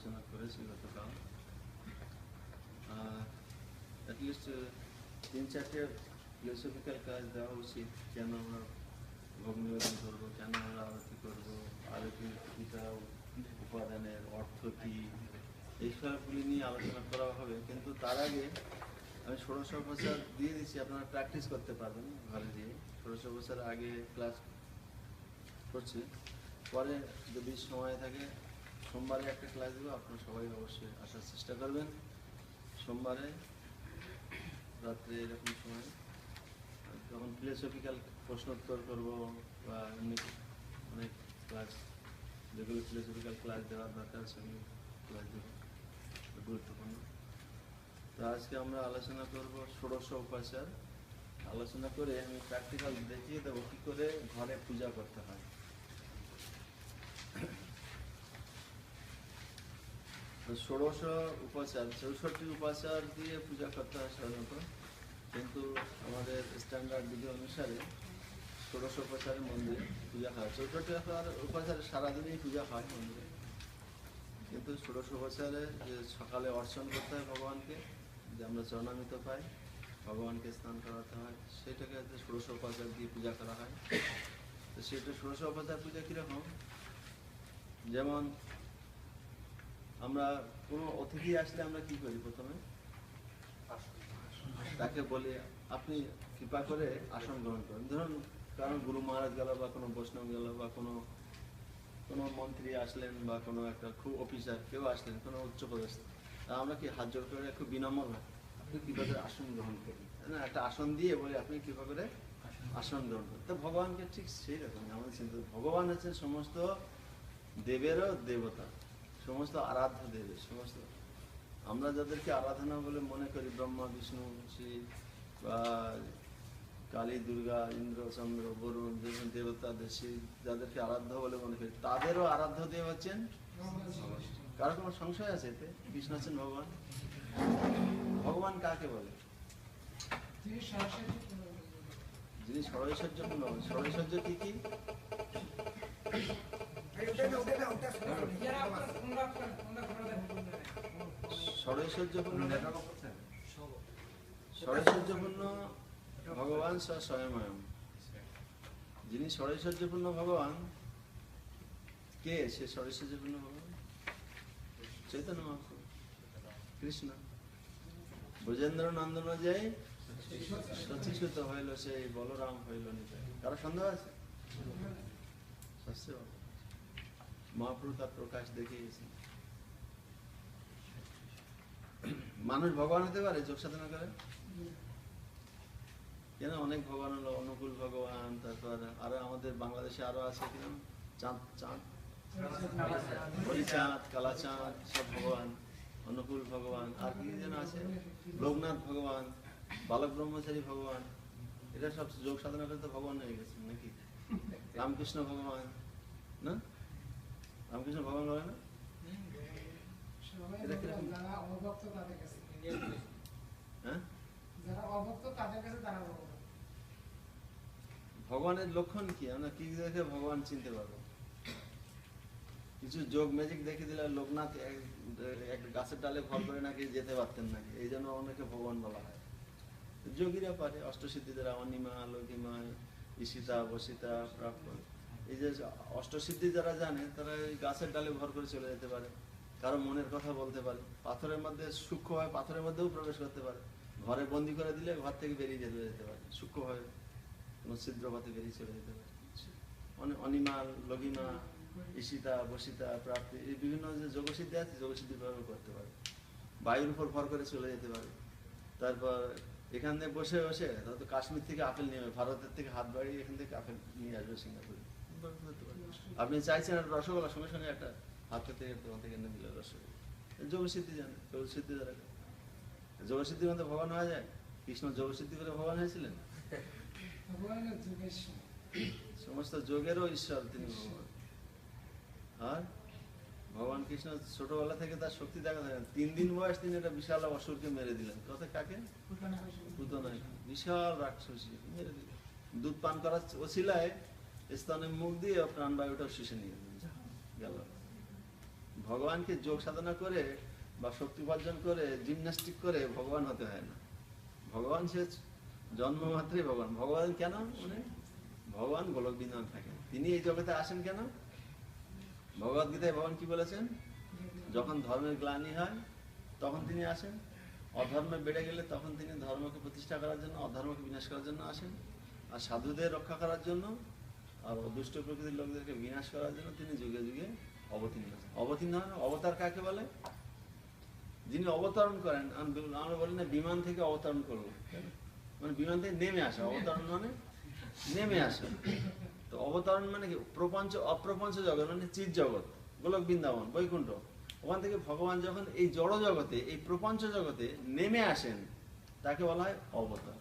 আলোচনা করেছি গতকাল। অ্যাটলিস্ট 3-4টে ফিলোসফিক্যাল কাজ দেওয়া উচিত। কেন আমরা ভোগ নিবেদন করবো, কেন আমরা আরতি করবো, আরতির প্রতিটা উপাদানের অর্থ কী, এই সবগুলি নিয়ে আলোচনা করা হবে। কিন্তু তার আগে আমি ষোড়শোপচার দিয়ে দিচ্ছি, আপনারা প্র্যাকটিস করতে পারবেন ঘরে দিয়ে। ষোড়শোপচার আগে ক্লাস করছি, পরে যদি সময় থাকে সোমবারে একটা ক্লাস দেবো, আপনারা সবাই অবশ্যই আসার চেষ্টা করবেন। সোমবারে রাত্রে এরকম সময় যখন ফিলোসফিক্যাল প্রশ্নোত্তর করবো বা এমনি অনেক ক্লাস, যেগুলো ফিলোসফিক্যাল ক্লাস দেওয়ার দরকার সেগুলো ক্লাস দেবো, গুরুত্বপূর্ণ। তো আজকে আমরা আলোচনা করব ষোড়শ উপাচার। আলোচনা করে আমি প্র্যাকটিক্যাল দেখিয়ে দেবো কী করে ঘরে পূজা করতে হয়। ষোড়শ উপাচার 64টি উপাচার দিয়ে পূজা করতে হয় সাধারণত, কিন্তু আমাদের স্ট্যান্ডার্ড বিধি অনুসারে ষোড়শ উপাচারের মন্দিরে পূজা হয়। 64টি উপাচারে সারাদিনেই পূজা হয় মন্দিরে, কিন্তু ষোড়শ উপাচারে যে সকালে অর্চন করতে হয় ভগবানকে, যে আমরা চরণামৃত পাই, ভগবানকে স্নান করাতে হয়, সেটাকে ষোড়শ উপাচার দিয়ে পূজা করা হয়। তো সেটা ষোড়শ উপাচার পূজা কীরকম, যেমন আমরা কোনো অতিথি আসলে আমরা কি করি, প্রথমে তাকে বলি আপনি কৃপা করে আসন গ্রহণ করেন। ধরুন কারণ গুরু মহারাজ গেল বা কোনো বৈষ্ণব গেল বা কোনো মন্ত্রী আসলেন বা কোনো একটা খুব অফিসার কেউ আসলেন, কোনো উচ্চপদস্থ, তা আমরা কি হাত জোর করে খুব বিনম্র হয় আপনি কৃপা করে আসন গ্রহণ করুন, না একটা আসন দিয়ে বলি আপনি কৃপা করে আসন গ্রহণ করুন। তো ভগবানকে ঠিক সেই রকমই আমাদের চিন্তা, ভগবান হচ্ছেন সমস্ত দেবেরও দেবতা, সমস্ত আরাধ্য দেবের সমস্ত। আমরা যাদেরকে আরাধনা বলে মনে করি, ব্রহ্মা বিষ্ণু শিব বা কালী দুর্গা ইন্দ্র চন্দ্র বরুণ দেবতা দেশী, যাদেরকে আরাধ্য বলে মনে করি, তাদেরও আরাধ্য দেব হচ্ছেন। কারো কোনো সংশয় আছে এতে? কৃষ্ণ হচ্ছেন ভগবান। ভগবান কাকে বলে? যিনি ষড়ৈশ্বর্যপূর্ণ। ষড়ৈশ্বর্য কি কি? ষড়ৈশ্বর্যপূর্ণ ভগবান স্বয়ং। যিনি ষড়ৈশ্বর্যপূর্ণ ভগবান, কে সে ষড়ৈশ্বর্যপূর্ণ ভগবান? চৈতন্য মহাপ্রভু, কৃষ্ণ। ব্রজেন্দ্র নন্দন যাই সচিসূত হইল, সেই বলরাম হইল নিতাই। কারো সন্দেহ আছে? মহাপ্রভু তার প্রকাশ দেখিয়েছেন। মানুষ ভগবান হতে পারে যোগ সাধনা করে? কেন অনেক ভগবান হলো, অনুকূল ভগবান, তারপর আরো আমাদের বাংলাদেশে আরো আছে কিনা চাঁদ হরিচাঁদ, কালাচাঁদ, সব ভগবান, অনুকূল ভগবান, আর কি যেন আছে, লোকনাথ ভগবান, বালক ব্রহ্মচারী ভগবান, এটা সব যোগ সাধনা করে তো ভগবান হয়ে গেছে নাকি? রামকৃষ্ণ ভগবান, না রামকৃষ্ণ ভগবান বলে না? ভগবানের লক্ষণ কি? আমরা কি দেখে ভগবান চিনতে পারবো? কিছু যোগ ম্যাজিক দেখে দিলে লোকনাথ এক গাছের ডালে ভর করে নাকি যেতে পারতেন নাকি, এই জন্য অনেকে ভগবান বলা হয়। যোগীরা পারে, অষ্টসিদ্ধি দ্বারা অনিমা লঘিমা ঈশিতা বসিতা প্রাপ্ত, এই যে অষ্টসিদ্ধি যারা জানে তারা গাছের ডালে ভর করে চলে যেতে পারে, কারো মনের কথা বলতে পারে, পাথরের মধ্যে সূক্ষ্ম হয়, পাথরের মধ্যেও প্রবেশ করতে পারে, ঘরে বন্দি করে দিলে ঘর থেকে বেরিয়ে যেতে পারে, সূক্ষ্ম হয় কোনো ছিদ্রপথে বেরিয়ে চলে যেতে পারে। অনিমা লঘিমা ঈশিতা বসিতা প্রাপ্তি, এই বিভিন্ন যে যোগসিদ্ধি আছে যোগসিদ্ধি ব্যবহার করতে পারে, বায়ুর উপর ভর করে চলে যেতে পারে। তারপর এখান থেকে বসে বসে হয়তো কাশ্মীর থেকে আপেল নিয়ে, ভারতের থেকে হাত বাড়িয়ে এখান থেকে আপেল নিয়ে আসবে সিঙ্গাপুরে। আপনি চাইছেন একটা রসগোল্লা, সঙ্গে সঙ্গে একটা হাতের থেকে তোমার থেকে এনে দিল রসগোল্লা। যোগসিদ্ধি জানে, যোগসিদ্ধি দ্বারা। যোগসিদ্ধির মধ্যে ভগবান হওয়া যায়? কৃষ্ণ যোগসিদ্ধি করে ভগবান হয়েছিলেন? সমস্ত যোগেরও ঈশ্বর তিনি ভগবান। আর ভগবান কৃষ্ণ ছোটবেলা থেকে তার শক্তি দেখা যায়, 3 দিন বয়স তিনি একটা বিশাল অসুরকে মেরে দিলেন। কথা কাকে? পুতনায়, বিশাল রাক্ষসী মেরে দিলেন। দুধ পান করার ওসিলায় স্তনে মুখ দিয়ে প্রাণবায়ুটা শুষে নিয়ে গেল। ভগবানকে যোগ সাধনা করে বা শক্তি উপার্জন করে জিমন্যাস্টিক করে ভগবান হতে হয় না। ভগবান সে জন্ম মাত্রই ভগবান। ভগবান কেন? মানে ভগবান গোলক বৃন্দাবন থাকেন। তিনি এই জগতে আসেন কেন? ভগবদ গীতায় ভগবান কি বলেছেন? যখন ধর্মের গ্লানি হয় তখন তিনি আসেন, অধর্ম বেড়ে গেলে তখন তিনি ধর্মকে প্রতিষ্ঠা করার জন্য, অধর্মকে বিনাশ করার জন্য আসেন, আর সাধুদের রক্ষা করার জন্য আর দুষ্ট প্রকৃতির লোকদেরকে বিনাশ করার জন্য তিনি যুগে যুগে অবতীর্ণ হন। অবতীর্ণ হন, অবতার কাকে বলে? যিনি অবতরণ করেন। আমরা বলি না বিমান থেকে অবতরণ করবো, মানে বিমান থেকে নেমে আসা। অবতরণ মানে নেমে আসা। তো অবতরণ মানে কি? প্রপঞ্চ অপ্রপঞ্চ জগৎ মানে চিৎ জগৎ, গোলক বৃন্দাবন, বৈকুণ্ঠ, ওখান থেকে ভগবান যখন এই জড় জগতে, এই প্রপঞ্চ জগতে নেমে আসেন, তাকে বলা হয় অবতার।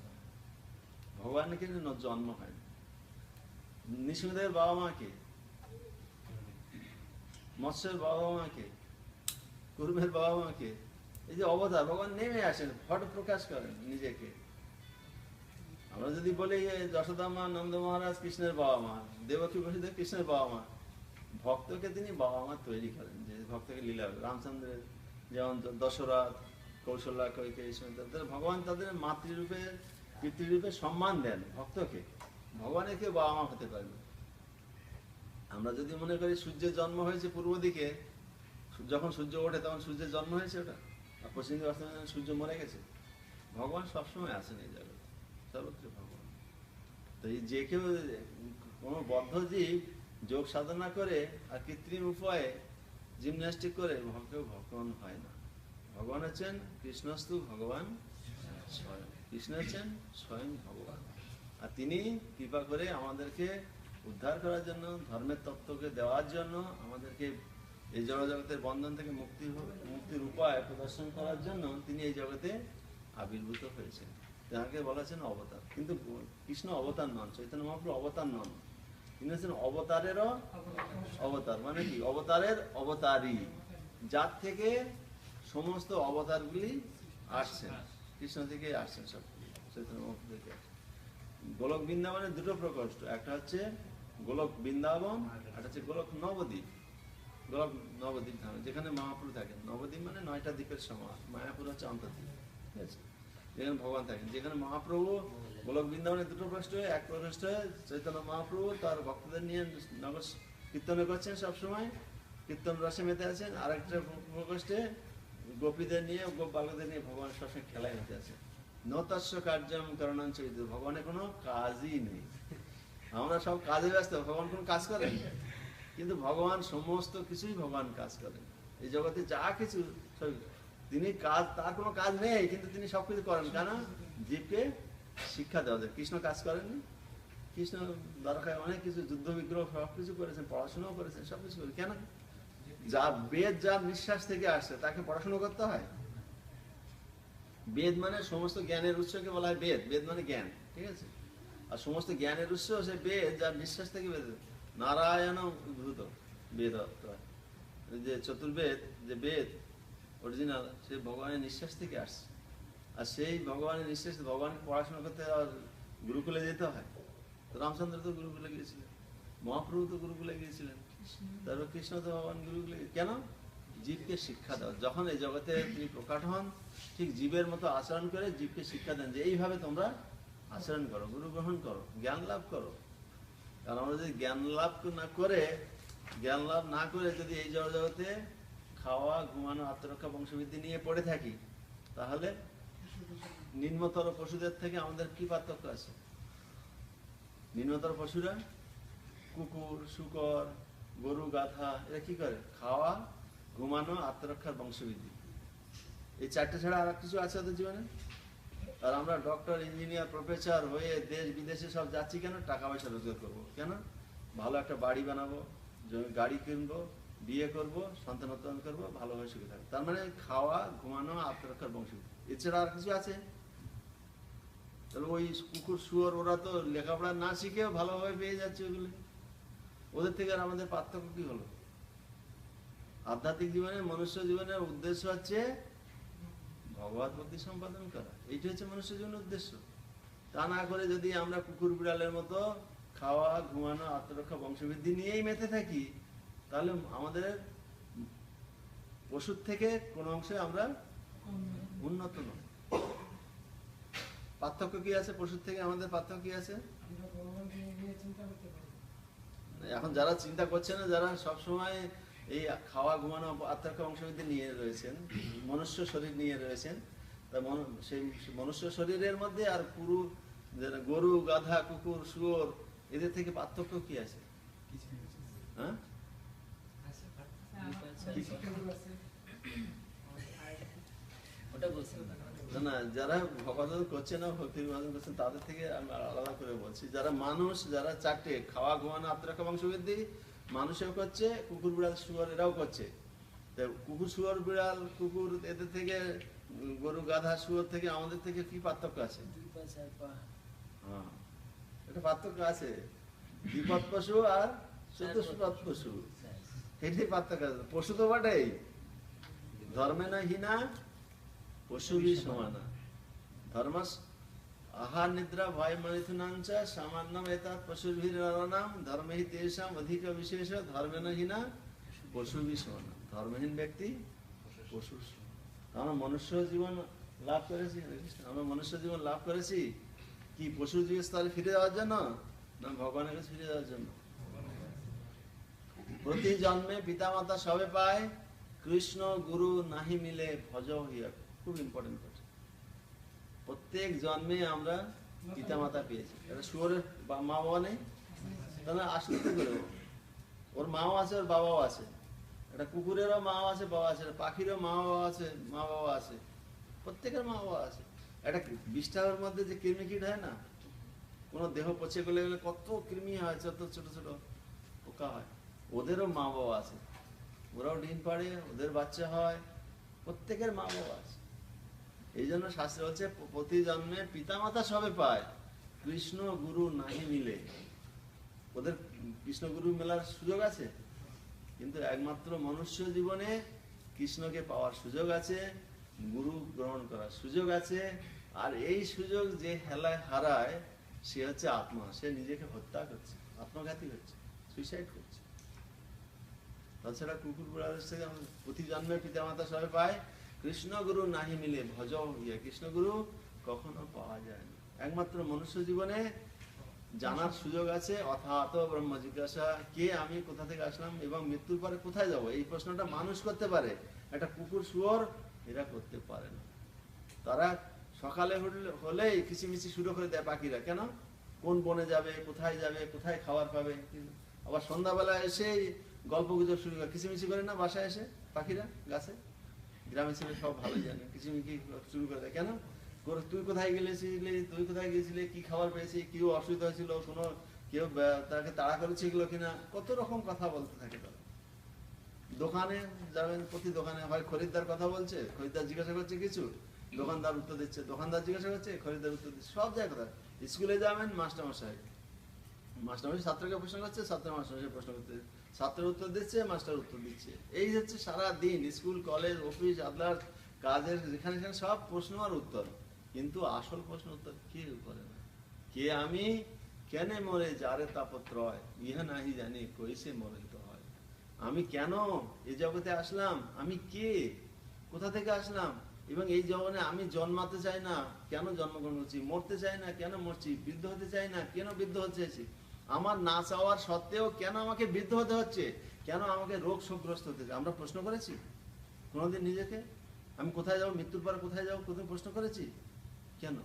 ভগবানের কিন্তু জন্ম হয় না। নৃসিংহদেবের বাবা মাকে, মৎস্যের বাবা মাকে, কুর্মের বাবা মাকে, এই যে অবতার, ভগবান নেমে আসেন, ফট প্রকাশ করেন নিজেকে। আমরা যদি বলি যশোদা মা, নন্দ মহারাজ কৃষ্ণের বাবা মা, দেবকী বসুদেব কৃষ্ণের বাবা মা, ভক্তকে তিনি বাবা মা তৈরি করেন, যে ভক্তকে লীলা। রামচন্দ্রের যেমন দশরথ, কৌশল্যা, কৈকেয়ী, ভগবান তাদের মাতৃরূপে পিতৃরূপে সম্মান দেন ভক্তকে। ভগবানের কেউ বাবা মা হতে পারে না। আমরা যদি মনে করি সূর্যের জন্ম হয়েছে পূর্ব দিকে, যখন সূর্য ওঠে তখন সূর্যের জন্ম হয়েছে ওটা, আর পশ্চিম দিকে অস্ত সূর্য মরে গেছে। ভগবান সবসময় আছেন এই জগতে, সর্বত্র ভগবান। তো এই যে কেউ কোনো বদ্ধ জীব যোগ সাধনা করে আর কৃত্রিম উপায়ে জিমন্যাস্টিক করে কেউ ভগবান হয় না। ভগবান হচ্ছেন কৃষ্ণস্তু ভগবান স্বয়ং। কৃষ্ণ হচ্ছেন স্বয়ং ভগবান, আর তিনি কৃপা করে আমাদেরকে উদ্ধার করার জন্য, ধর্মের তত্ত্বকে দেওয়ার জন্য, আমাদেরকে এই জগতের বন্ধন থেকে মুক্তির উপায় প্রদর্শন করার জন্য তিনি এই জগতে আবির্ভূত হয়েছেন। যাকে বলেছেন অবতার। কিন্তু কৃষ্ণ অবতার নন, চৈতন্য মহাপ্রভু অবতার নন, তিনি হচ্ছেন অবতারেরও অবতার। মানে কি? অবতারের অবতারী, যার থেকে সমস্ত অবতারগুলি আসছেন, কৃষ্ণ থেকে আসছেন সব, চৈতন্য মহাপ্রভু থেকে। গোলক বৃন্দাবনের দুটো প্রকোষ্ঠ, একটা হচ্ছে গোলক বৃন্দাবন, একটা হচ্ছে গোলক নবদ্বীপ। গোলক নবদ্বীপ ধাম, যেখানে মহাপ্রভু থাকেন। নবদ্বীপ মানে 9টা দ্বীপের সমান, মায়াপুর হচ্ছে অন্তর্দ্বীপ, ঠিক আছে, যেখানে ভগবান থাকেন। যেখানে মহাপ্রভু গোলক বৃন্দাবনের দুটো প্রকোষ্ঠে, এক প্রকোষ্ঠে চৈতন্য মহাপ্রভু তার ভক্তদের নিয়ে নগর কীর্তন করছেন, সবসময় কীর্তন রসে মেতে আছেন। আরেকটা প্রকোষ্ঠে গোপীদের নিয়ে, গোপ বালকদের নিয়ে ভগবান সবসময় খেলায় মেতে আছেন। নতস্য কার্যম করণাঞ্চ, ভগবানের কোনো কাজই নেই। আমরা সব কাজে ব্যস্ত, ভগবান কোনো কাজ করেন? কিন্তু ভগবান সমস্ত কিছুই ভগবান কাজ করেন। এই জগতে যা কিছু তিনি কাজ, তার কোনো কাজ নেই, কিন্তু তিনি সবকিছু করেন। কেন? জীবকে শিক্ষা দেওয়া যায়। কৃষ্ণ কাজ করেননি? কৃষ্ণ দ্বারকায় অনেক কিছু, যুদ্ধ বিগ্রহ সবকিছু করেছেন, পড়াশোনাও করেছেন, সবকিছু করেন। কেন? যা বেদ, যার নিঃশ্বাস থেকে আসছে, তাকে পড়াশোনা করতে হয়। বেদ মানে সমস্ত জ্ঞানের উৎসকে বলা হয় বেদ। বেদ মানে জ্ঞান, ঠিক আছে। আর সমস্ত জ্ঞানের উৎস সে বেদ, যার নিঃশ্বাস থেকে বেদ। নারায়ণ উদ্ভূত বেদ, যে চতুর্বেদ, যে বেদ অরিজিনাল, সে ভগবানের নিঃশ্বাস থেকে আসছে। আর সেই ভগবানের নিঃশ্বাস, ভগবানকে পড়াশোনা করতে গুরুকুলে যেতে হয়। তো রামচন্দ্র তো গুরুকুলে গিয়েছিলেন, মহাপ্রভু তো গুরুকুলে গিয়েছিলেন, তারপর কৃষ্ণ তো ভগবান গুরুকুলে। কেন? জীবকে শিক্ষা দেওয়া। যখন এই জগতে তিনি প্রকাশ হন, ঠিক জীবের মতো আচরণ করে জীবকে শিক্ষা দেন যে এইভাবে তোমরা আচরণ করো, গুরু গ্রহণ করো, জ্ঞান লাভ করো। কারণ আমরা যদি জ্ঞান লাভ না করে যদি এই জগতে খাওয়া, ঘুমানো, আত্মরক্ষা, বংশবৃদ্ধি নিয়ে পড়ে থাকি, তাহলে নিম্নতর পশুদের থেকে আমাদের কি পার্থক্য আছে? নিম্নতর পশুরা, কুকুর, শূকর, গরু, গাধা, এরা কি করে? খাওয়া, ঘুমানো, আত্মরক্ষার, বংশবৃদ্ধি। এই চারটে ছাড়া আর কিছু আছে ওদের জীবনে? আর আমরা ডক্টর, ইঞ্জিনিয়ার, প্রফেসর হয়ে দেশ বিদেশে সব যাচ্ছি কেন? টাকা পয়সা রোজগার করবো। কেন? ভালো একটা বাড়ি বানাবো, গাড়ি কিনবো, বিয়ে করবো, সন্তানোৎপন্ন করবো, ভালোভাবে সুখে থাকবো। তার মানে খাওয়া, ঘুমানো, আত্মরক্ষার, বংশবৃদ্ধি, এছাড়া আর কিছু আছে? তাহলে ওই কুকুর, শুয়োর, ওরা তো লেখাপড়া না শিখেও ভালোভাবে পেয়ে যাচ্ছে ওগুলো। ওদের থেকে আর আমাদের পার্থক্য কি হলো? আধ্যাত্মিক জীবনে, মনুষ্য জীবনের উদ্দেশ্য হচ্ছে ভগবত ভক্তি সম্পাদন করা। এইটা হচ্ছে মনুষ্য জীবনের উদ্দেশ্য। তা না করে যদি আমরা কুকুর বিড়ালের মতো খাওয়া, ঘুমানো, আত্মরক্ষা, বংশবৃদ্ধি নিয়েই মেতে থাকি, তাহলে আমাদের পশুর থেকে কোনো অংশে আমরা উন্নত নয়। পার্থক্য কি আছে পশুর থেকে আমাদের? পার্থক্য কি আছে? এখন যারা চিন্তা করছে না, যারা সবসময় এই খাওয়া ঘুমানো আত্মাকে অংশবিধি নিয়ে রয়েছেন, মনুষ্য শরীর নিয়ে রয়েছেন, তা সেই মনুষ্য শরীরের মধ্যে আর পুরো গরু, গাধা, কুকুর, শুয়োর এদের থেকে পার্থক্য কি আছে? হ্যাঁ, না, যারা ভগবান করছে না, ভক্তি বিভাজন করছেন, তাদের থেকে আমি আলাদা করে বলছি। যারা মানুষ, যারা চারটে খাওয়া ঘুমানো আত্মরক্ষা বংশবৃদ্ধি মানুষেও করছে, কুকুর বিড়াল শুয়োর এরাও করছে। কুকুর, শুয়োর, বিড়াল, কুকুর এদের থেকে, গরু, গাধা, শুয়োর থেকে আমাদের থেকে কি পার্থক্য আছে? হ্যাঁ, এটা পার্থক্য আছে। দ্বিপদ পশু আর চতুষ্পদ পশু, এটাই পার্থক্য আছে। পশু তো বটেই, ধর্মে না হীনা পশুভি সমানা। ধর্মস আহার নিদ্রা ভয় মৈথুনাঞ্চ সামান্যম এতাৎ পশুভির নরানাম ধর্মহি তেষাম অধিক বিশেষ ধর্মে না হীনা পশুভি সমানা। ধর্মহীন ব্যক্তি পশুর সমান। আমরা মনুষ্য জীবন লাভ করেছি, আমরা মনুষ্য জীবন লাভ করেছি কি পশুর স্তরে ফিরে যাওয়ার জন্য, না ভগবানের কাছে ফিরে যাওয়ার জন্য? প্রতি জন্মে পিতা মাতা সবে পায়, কৃষ্ণ গুরু নাহি মিলে ভজ হিয়া। খুব ইম্পর্টেন্ট কথা। প্রত্যেক জন্মে আমরা পিতা মাতা পেয়েছি। এটা শুয়োরের মা বাবা নেই, তাহলে আসলে কি করে? ওর মাও আছে, ওর বাবাও আছে। এটা কুকুরেরও মা আছে, বাবা আছে। পাখিরও মা বাবা আছে, মা বাবা আছে। প্রত্যেকের মা বাবা আছে। একটা বিষ্ঠার মধ্যে যে কৃমিকীট হয় না, কোনো দেহ পচে গেলে কত কৃমি হয়, ছোট ছোট ছোট পোকা হয়, ওদেরও মা বাবা আছে। ওরাও ডিম পাড়ে, ওদের বাচ্চা হয়, প্রত্যেকের মা বাবা আছে। এই জন্য শাস্ত্র হচ্ছে প্রতি জন্মে পিতা মাতা সবে পায়, কৃষ্ণ গুরু নাহি মিলে। ওদের কৃষ্ণ গুরু মেলার সুযোগ আছে, কিন্তু একমাত্র মনুষ্য জীবনে কৃষ্ণকে পাওয়ার সুযোগ আছে, গুরু গ্রহণ করার সুযোগ আছে। আর এই সুযোগ যে হেলায় হারায়, সে হচ্ছে আত্মা। সে নিজেকে হত্যা করছে, আত্মঘাতী হচ্ছে, সুইসাইড করছে। তাছাড়া কুকুর বিড়ালের থেকে প্রতি জন্মে পিতা মাতা সবে পায়, কৃষ্ণ গুরু নাহি মিলে ভজ হিয়া। কৃষ্ণ গুরু কখনো পাওয়া যায় না। একমাত্র মনুষ্য জীবনে জানার সুযোগ আছে। অথাত ব্রহ্ম জিজ্ঞাসা, কে আমি, কোথা থেকে আসলাম এবং মৃত্যুর পরে কোথায় যাব, এই প্রশ্নটা মানুষ করতে পারে, একটা কুকুর শুয়োর এরা করতে পারে না। তারা সকালে হলেই কিচিমিচি শুরু করে দেয় পাখিরা। কেন? কোন বনে যাবে, কোথায় যাবে, কোথায় খাবার পাবে। আবার সন্ধ্যাবেলা এসেই গল্প গুজব শুরু করে, কিচিমিচি করে না বাসায় এসে পাখিরা গাছে? গ্রামের ছেলে সব ভালো জানে, কিচিমিচি শুরু করে দেয়। কেন? তুই কোথায় গেছিলি, তুই কোথায় গেছিলি, কি খাবার পেয়েছি, কেউ অসুবিধা হয়েছিল, কোনো কেউ তাকে তাড়া করেছিল কিনা, কত রকম কথা বলতে থাকে তারা। দোকানে যাবেন, প্রতি দোকানে হয় খরিদ্দার কথা বলছে, খরিদ্দার জিজ্ঞাসা করছে কিছু, দোকানদার উত্তর দিচ্ছে, দোকানদার জিজ্ঞাসা করছে, খরিদ্দার উত্তর দিচ্ছে, সব জায়গায়। স্কুলে যাবেন, মাস্টারমশাই ছাত্রকে প্রশ্ন করছে, ছাত্র মাস্টারমশাই প্রশ্ন করতে, ছাত্র উত্তর দিচ্ছে, মাস্টার উত্তর দিচ্ছে। এই হচ্ছে সারা দিন স্কুল, কলেজ, অফিস, আদালত, কাজের যেখানে সেখানে সব প্রশ্ন আর উত্তর। কিন্তু আসল প্রশ্ন উত্তর কেউ করে না। কে আমি, কেন মরে যারে তাপত্রয়, ইহা নাহি জানি কইসে মরে তো হয়। আমি কেন এই জগতে আসলাম, আমি কে, কোথা থেকে আসলাম, এবং এই জগতে আমি জন্মাতে চাই না, কেন জন্মগ্রহণ করছি, মরতে চাই না, কেন মরছি, বৃদ্ধ হতে চাই না, কেন বৃদ্ধ হতে চাইছি, আমার না চাওয়ার সত্ত্বেও কেন আমাকে বৃদ্ধ হতে হচ্ছে, কেন আমাকে রোগ শোকগ্রস্ত হতে হচ্ছে। আমরা প্রশ্ন করেছি কোনোদিন নিজেকে? আমি কোথায় যাবো, মৃত্যুর পরে কোথায় যাবো, কোথায় প্রশ্ন করেছি? কেন?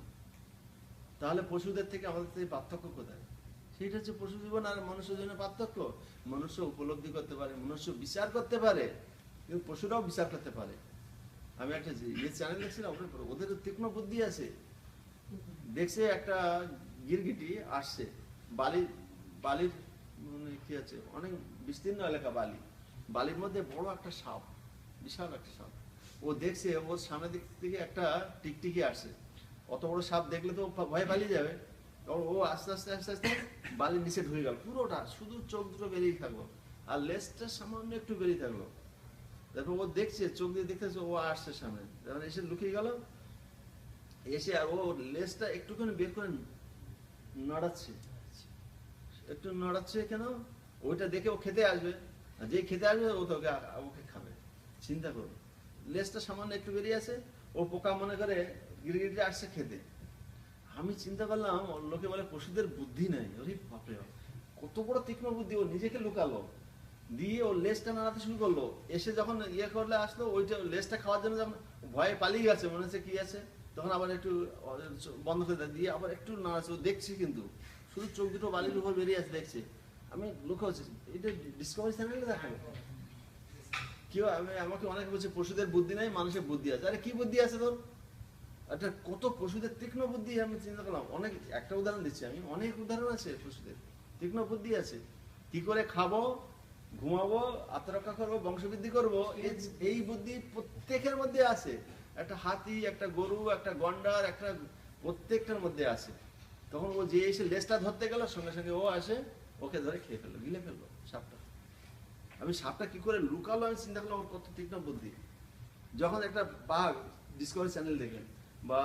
তাহলে পশুদের থেকে আমাদের থেকে পার্থক্য কোথায়? সেটা হচ্ছে পশু জীবন আর মনুষ্য জীবনের পার্থক্য। মনুষ্য উপলব্ধি করতে পারে, মনুষ্য বিচার করতে পারে, কিন্তু পশুরাও বিচার করতে পারে। আমি একটা চ্যানেল দেখছিলাম, ওদের তীক্ষ্ণ বুদ্ধি আছে। দেখছে একটা গিরগিটি আসছে, বালির মানে কি আছে, অনেক বিস্তীর্ণ এলাকা, বালির মধ্যে বড় একটা সাপ, বিশাল একটা সাপ। ও দেখছে ওর সামনের দিক থেকে একটা টিকটিকি আসছে। অত বড় সাপ দেখলে তো ভয় পালিয়ে যাবে। ও আস্তে আস্তে আস্তে আস্তে বালির নিচে ঢুকে গেল, পুরোটা, শুধু চোখ দুটো বেরিয়ে থাকলো আর লেজটা সামান্য একটু বেরিয়ে থাকলো। তারপর ও দেখছে, চোখ দিয়ে দেখতেছে ও আসছে সামনে, যখন এসে লুকিয়ে গেল, এসে আর ও লেজটা একটুখানি বের করে নড়াচ্ছে, একটু নড়াচ্ছে। কেন? ওইটা দেখে ও খেতে আসবে, আর যে খেতে আসবে ও তো ওকে খাবে। চিন্তা করো, লেজটা সামান্য একটু বেরিয়ে আছে, ও পোকা মনে করে গিরগিটিটা আসছে খেতে। আমি চিন্তা করলাম, লোকে বলে পশুদের বুদ্ধি নাই। ওরে বাপরে বাপ, কত বড় তীক্ষ্ণ বুদ্ধি! ও নিজেকে লুকালো, দিয়ে ও লেজটা নাড়াতে শুরু করলো। এসে যখন ইয়ে করলে আসলো, ওইটা লেজটা খাওয়ার জন্য যখন ভয়ে পালিয়ে গেছে, মনে হচ্ছে কি আছে, তখন আবার একটু বন্ধ করে দিয়ে আবার একটু নাড়াচ্ছে। ও দেখছি, কিন্তু শুধু চোখ দুটো বালির উপর বেরিয়ে আছে, দেখছে। আমি লক্ষ্য হচ্ছে, এটা ডিসকভারি চ্যানেলে দেখাবো। কেউ আমাকে অনেকে বলছে পশুদের বুদ্ধি নাই, মানুষের বুদ্ধি আছে। আরে কি বুদ্ধি আছে তোর? একটা কত পশুদের তীক্ষ্ণ বুদ্ধি! আমি চিন্তা করলাম, অনেক, একটা উদাহরণ দিচ্ছি আমি, অনেক উদাহরণ আছে পশুদের তীক্ষ্ণ বুদ্ধি আছে। কি করে খাবো, ঘুমাবো, আত্মরক্ষা করবো, বংশবৃদ্ধি করবো, এই বুদ্ধি প্রত্যেকের মধ্যে আছে। একটা হাতি, একটা গরু, একটা গন্ডার, একটা প্রত্যেকটার মধ্যে আছে। তখন ও যে এসে লেজটা ধরতে গেল, সঙ্গে সঙ্গে ও আসে, ওকে ধরে খেয়ে ফেললো, গিলে ফেললো সাপটা। আমি সাপটা কি করে লুকালো, আমি চিন্তা করলাম ওর কত তীক্ষ্ণ বুদ্ধি। যখন একটা বাঘ, ডিসকভারি চ্যানেল দেখেন বা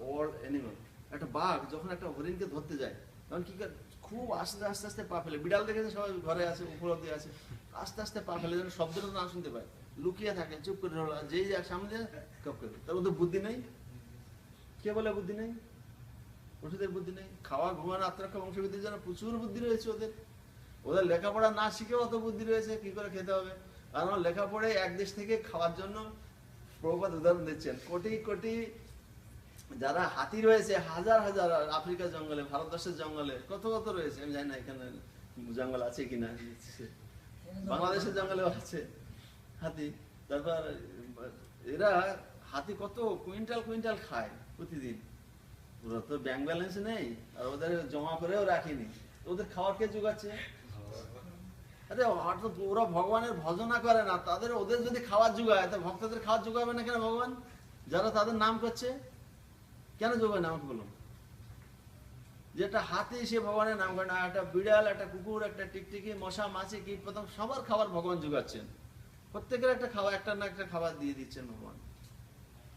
ওয়ার্ল্ড অ্যানিমাল, একটা বাঘ যখন একটা হরিণকে ধরতে যায়, তখন কি করে খুব আস্তে আস্তে আস্তে পা ফেলে। বিড়াল দেখেছে, সবাই ঘরে আছে, উপর অব্দি আছে, আস্তে আস্তে পা ফেলে, যেন শব্দটা না শুনতে পায়, লুকিয়ে থাকে, চুপ করে রোলা, যেই যায় সামনে যায় কপ করে। তার ওদের বুদ্ধি নেই? কে বলে বুদ্ধি নেই? পশুদের বুদ্ধি নেই। খাওয়া, ঘুমানো, আত্মরক্ষা, বংশবৃদ্ধির জন্য প্রচুর বুদ্ধি রয়েছে ওদের। ওদের লেখাপড়া না শিখেও অত বুদ্ধি রয়েছে, কি করে খেতে হবে। কারণ লেখাপড়ে এক দেশ থেকে খাওয়ার জন্য প্রভুপাদ উদাহরণ দিচ্ছেন, কোটি কোটি যারা হাতি রয়েছে, হাজার হাজার, আফ্রিকার জঙ্গলে, ভারতবর্ষের জঙ্গলে কত কত রয়েছে, আমি জানি না এখানে জঙ্গল আছে কিনা, বাংলাদেশের জঙ্গলেও আছে হাতি। তারপর এরা হাতি কত কুইন্টাল কুইন্টাল খায় প্রতিদিন। ওরা তো ব্যাংক ব্যালেন্স নেই, আর ওদের জমা করেও রাখিনি, ওদের খাওয়ার কে যোগাচ্ছে? আরে ওরা ভগবানের ভজনা করে না, ওদের যদি খাওয়ার যোগায়, তো ভক্তদের খাওয়ার যোগাবে না কেন ভগবান? যারা তাদের নাম করছে, কেন যোগায় না আমাকে বলুন? যেটা হাতি, সে ভগবানের নাম করে না। একটা বিড়াল, একটা কুকুর, একটা টিকটিকি, মশা, মাছি, কীট পতঙ্গ, সবার খাবার ভগবান যোগাচ্ছেন। প্রত্যেকের একটা খাবার, একটা না একটা খাবার দিয়ে দিচ্ছেন ভগবান।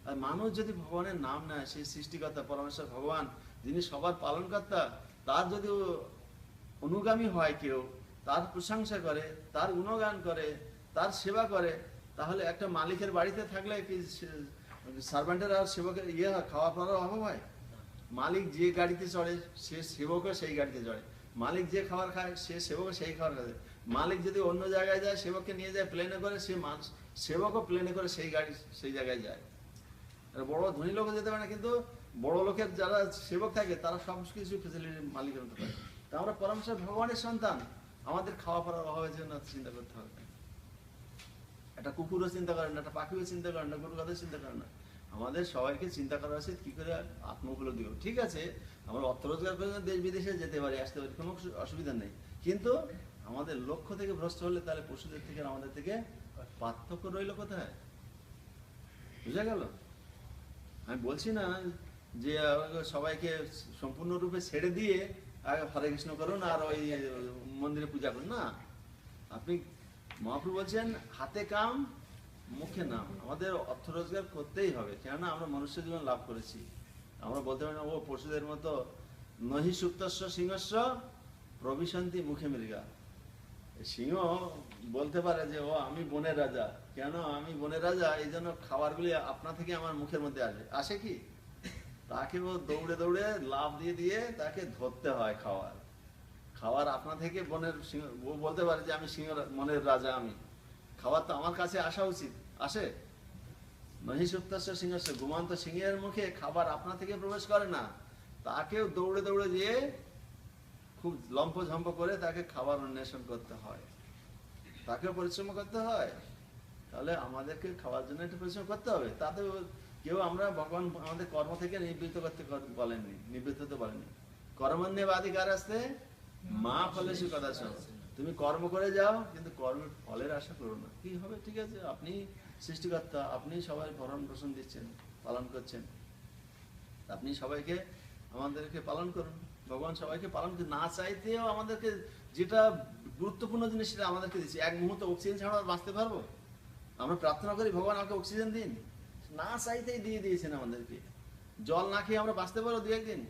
আর মানুষ যদি ভগবানের নাম নেয়, সেই সৃষ্টিকর্তা পরমেশ্বর ভগবান, যিনি সবার পালনকর্তা, তার যদি অনুগামী হয় কেউ, তার প্রশংসা করে, তার গুণগান করে, তার সেবা করে, তাহলে একটা মালিকের বাড়িতে থাকলে কি সার্ভেন্টের আর সেবকের খাওয়া পড়ার অভাব হয়? মালিক যে গাড়িতে চড়ে, সে সেবকও সেই গাড়িতে চড়ে। মালিক যে খাবার খায়, সে সেবকও সেই খাবার খায়। মালিক যদি অন্য জায়গায় যায়, সেবককে নিয়ে যায় প্লেনে করে, সে সেবকও প্লেনে করে সেই গাড়ি সেই জায়গায় যায়। বড় ধনী লোকও যেতে পারে না, কিন্তু বড় লোকের যারা সেবক থাকে, তারা সব কিছু ফেসিলিটির মালিক হতে পারে। তা আমরা পরমেশ্বর ভগবানের সন্তান, আমাদের খাওয়া পড়ার অভাবের জন্য চিন্তা করতে হবে। একটা কুকুরও চিন্তা করেন না, একটা পাখিও চিন্তা করেন না, গরু গাধা চিন্তা করেন না। আমাদের সবাইকে চিন্তা করা উচিত কি করে আত্মগুলো দিব। ঠিক আছে, আমরা অর্থ রোজগার করে দেশ বিদেশে যেতে পারি, আসতে পারি, কোনো অসুবিধা নেই, কিন্তু আমাদের লক্ষ্য থেকে ভ্রষ্ট হলে তাহলে পশুদের থেকে আমাদের থেকে পার্থক্য রইল কোথায়? বুঝা গেল? আমি বলছি না যে সবাইকে সম্পূর্ণরূপে ছেড়ে দিয়ে হরে কৃষ্ণ করুন আর ওই মন্দিরে পূজা করুন না। আপনি, মহাপ্রভু বলছেন, হাতে কাম মুখে নাম। আমাদের অর্থ রোজগার করতেই হবে, কেননা আমরা মনুষ্য জীবন লাভ করেছি। আমরা বলতে পারি না ও পশুদের মতো নহি সুপ্তস্য সিংহস্য প্রবিশন্তি মুখে মৃগা। সিংহ বলতে পারে যে ও আমি বনের রাজা, কেন আমি বনের রাজা, এই জন্য খাবারগুলি আপনা থেকে আমার মুখের মধ্যে আসে। আসে কি? তাকে ও দৌড়ে দৌড়ে লাভ দিয়ে দিয়ে তাকে ধরতে হয় খাওয়ার। খাওয়ার আপনা থেকে বনের সিংহ, ও বলতে পারে যে আমি সিংহ, মনের রাজা আমি, খাবার তো আমার কাছে আসা উচিত, আসে? নহি সুপ্তস্য সিংহস্য, ঘুমান্ত সিংহের মুখে খাবার আপনা থেকে প্রবেশ করে না, তাকেও দৌড়ে দৌড়ে দিয়ে খুব লম্প ঝম্প করে তাকে খাবার অন্বেষণ করতে হয়, তাকেও পরিশ্রম করতে হয়। তাহলে আমাদেরকে খাওয়ার জন্য একটু পরিশ্রম করতে হবে। তাতে কেউ আমরা ভগবান আমাদের কর্ম থেকে নিবৃত্ত করতে বলেননি, নিবৃত্ত তো বলেননি। কর্মণ্যবাধিকার আসতে মা ফলেষু কদাচন। তুমি কর্ম করে যাও, কিন্তু কর্মের ফলের আশা করো না। কি হবে? ঠিক আছে, আপনি সৃষ্টিকর্তা, আপনি সবাই ভরণ পোষণ দিচ্ছেন, পালন করছেন, আপনি সবাইকে আমাদেরকে পালন করুন। ভগবান সবাইকে পালন করতে না চাইতেও আমাদেরকে যেটা গুরুত্বপূর্ণ জিনিস সেটা আমাদেরকে দিচ্ছে। এক মুহূর্ত অক্সিজেন ছাড়া বাঁচতে পারবো? আমরা প্রার্থনা করি ভগবান আমাকে অক্সিজেন দিন, না চাইতেই দিয়ে দিয়েছেন আমাদেরকে। জল না খেয়ে আমরা বাঁচতে পারবো দু একদিন?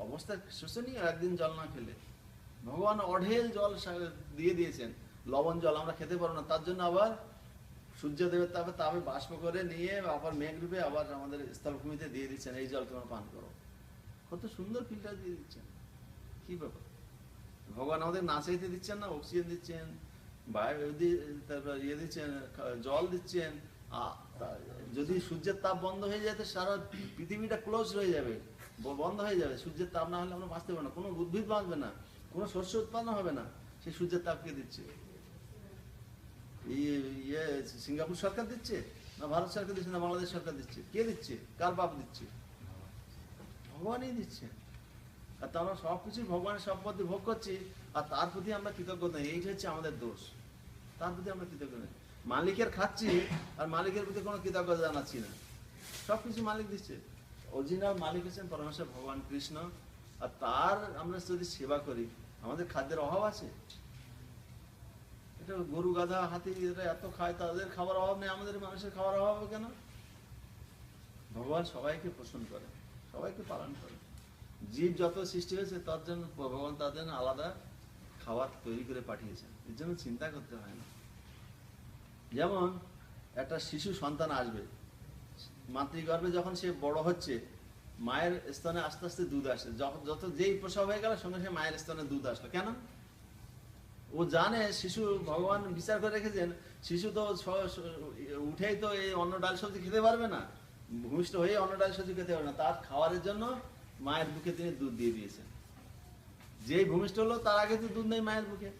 অবস্থা শোচনীয় একদিন জল না খেলে। ভগবান অঢেল জল দিয়ে দিয়েছেন, লবণ জল আমরা খেতে পারবো না, তার জন্য আবার সূর্যদেবের তাপে তাপে বাষ্প করে নিয়ে আবার মেঘ রূপে আবার আমাদের স্থলভূমিতে দিয়ে দিচ্ছেন, এই জল তোমরা পান করো। কত সুন্দর ফিল্টার দিয়ে দিচ্ছেন, কি ব্যাপার! ভগবান আমাদের না চাইতে দিচ্ছেন না, অক্সিজেন দিচ্ছেন, বায়ু তারপর ইয়ে দিচ্ছেন, জল দিচ্ছেন। যদি সূর্যের তাপ বন্ধ হয়ে যায় তো সারা পৃথিবীটা ক্লোজ হয়ে যাবে, বন্ধ হয়ে যাবে। সূর্যের তাপ না হলে আমরা বাঁচতে পারবো না, কোনো উদ্ভিদ বাঁচবে না, কোনো শস্য উৎপন্ন হবে না। সেই সূর্যের তাপ কে দিচ্ছে? ইয়ে সিঙ্গাপুর সরকার দিচ্ছে না ভারত সরকার দিচ্ছে না বাংলাদেশ সরকার দিচ্ছে? কে দিচ্ছে? কার বাপ দিচ্ছে? ভগবানই দিচ্ছে। আর তা আমরা সবকিছু ভগবানের সম্পত্তি ভোগ করছি, আর তার প্রতি আমরা কৃতজ্ঞ নেই। এইটা হচ্ছে আমাদের দোষ, তার প্রতি আমরা কৃতজ্ঞ নেই। মালিকের খাচ্ছি আর মালিকের প্রতি কোনো কৃতজ্ঞতা জানাচ্ছি না। সবকিছু মালিক দিচ্ছে, অরিজিনাল মালিক হচ্ছেন পরমেশ্বর ভগবান কৃষ্ণ। আর তার আমরা যদি সেবা করি, আমাদের খাদ্যের অভাব আছে? এটা গরু গাধা হাতি এরা এত খায়, তাদের খাবার অভাব নেই, আমাদের মানুষের খাবার অভাব হবে কেন? ভগবান সবাইকে পোষণ করে, সবাইকে পালন করে। জীব যত সৃষ্টি হয়েছে তার জন্য ভগবান তাদের জন্য আলাদা খাবার তৈরি করে পাঠিয়েছেন, এর জন্য চিন্তা করতে হয় না। যেমন একটা শিশু সন্তান আসবে, মাতৃগর্ভে যখন সে বড় হচ্ছে, মায়ের স্তনে আস্তে আস্তে দুধ আসে। যত যেই প্রসব হয়ে গেল সঙ্গে সঙ্গে মায়ের স্তনে দুধ আসলো। কেন? ও জানে শিশু, ভগবান বিচার করে রেখেছেন, শিশু তো উঠেই তো এই অন্ন ডাল সবজি খেতে পারবে না, ভূমিষ্ঠ হয়ে অন্ন ডাল সবজি খেতে পারবে না। তার খাওয়ারের জন্য মায়ের বুকে তিনি দুধ দিয়ে দিয়েছেন। যেই ভূমিষ্ঠ হলো তার আগে তো দুধ নেই মায়ের বুকে,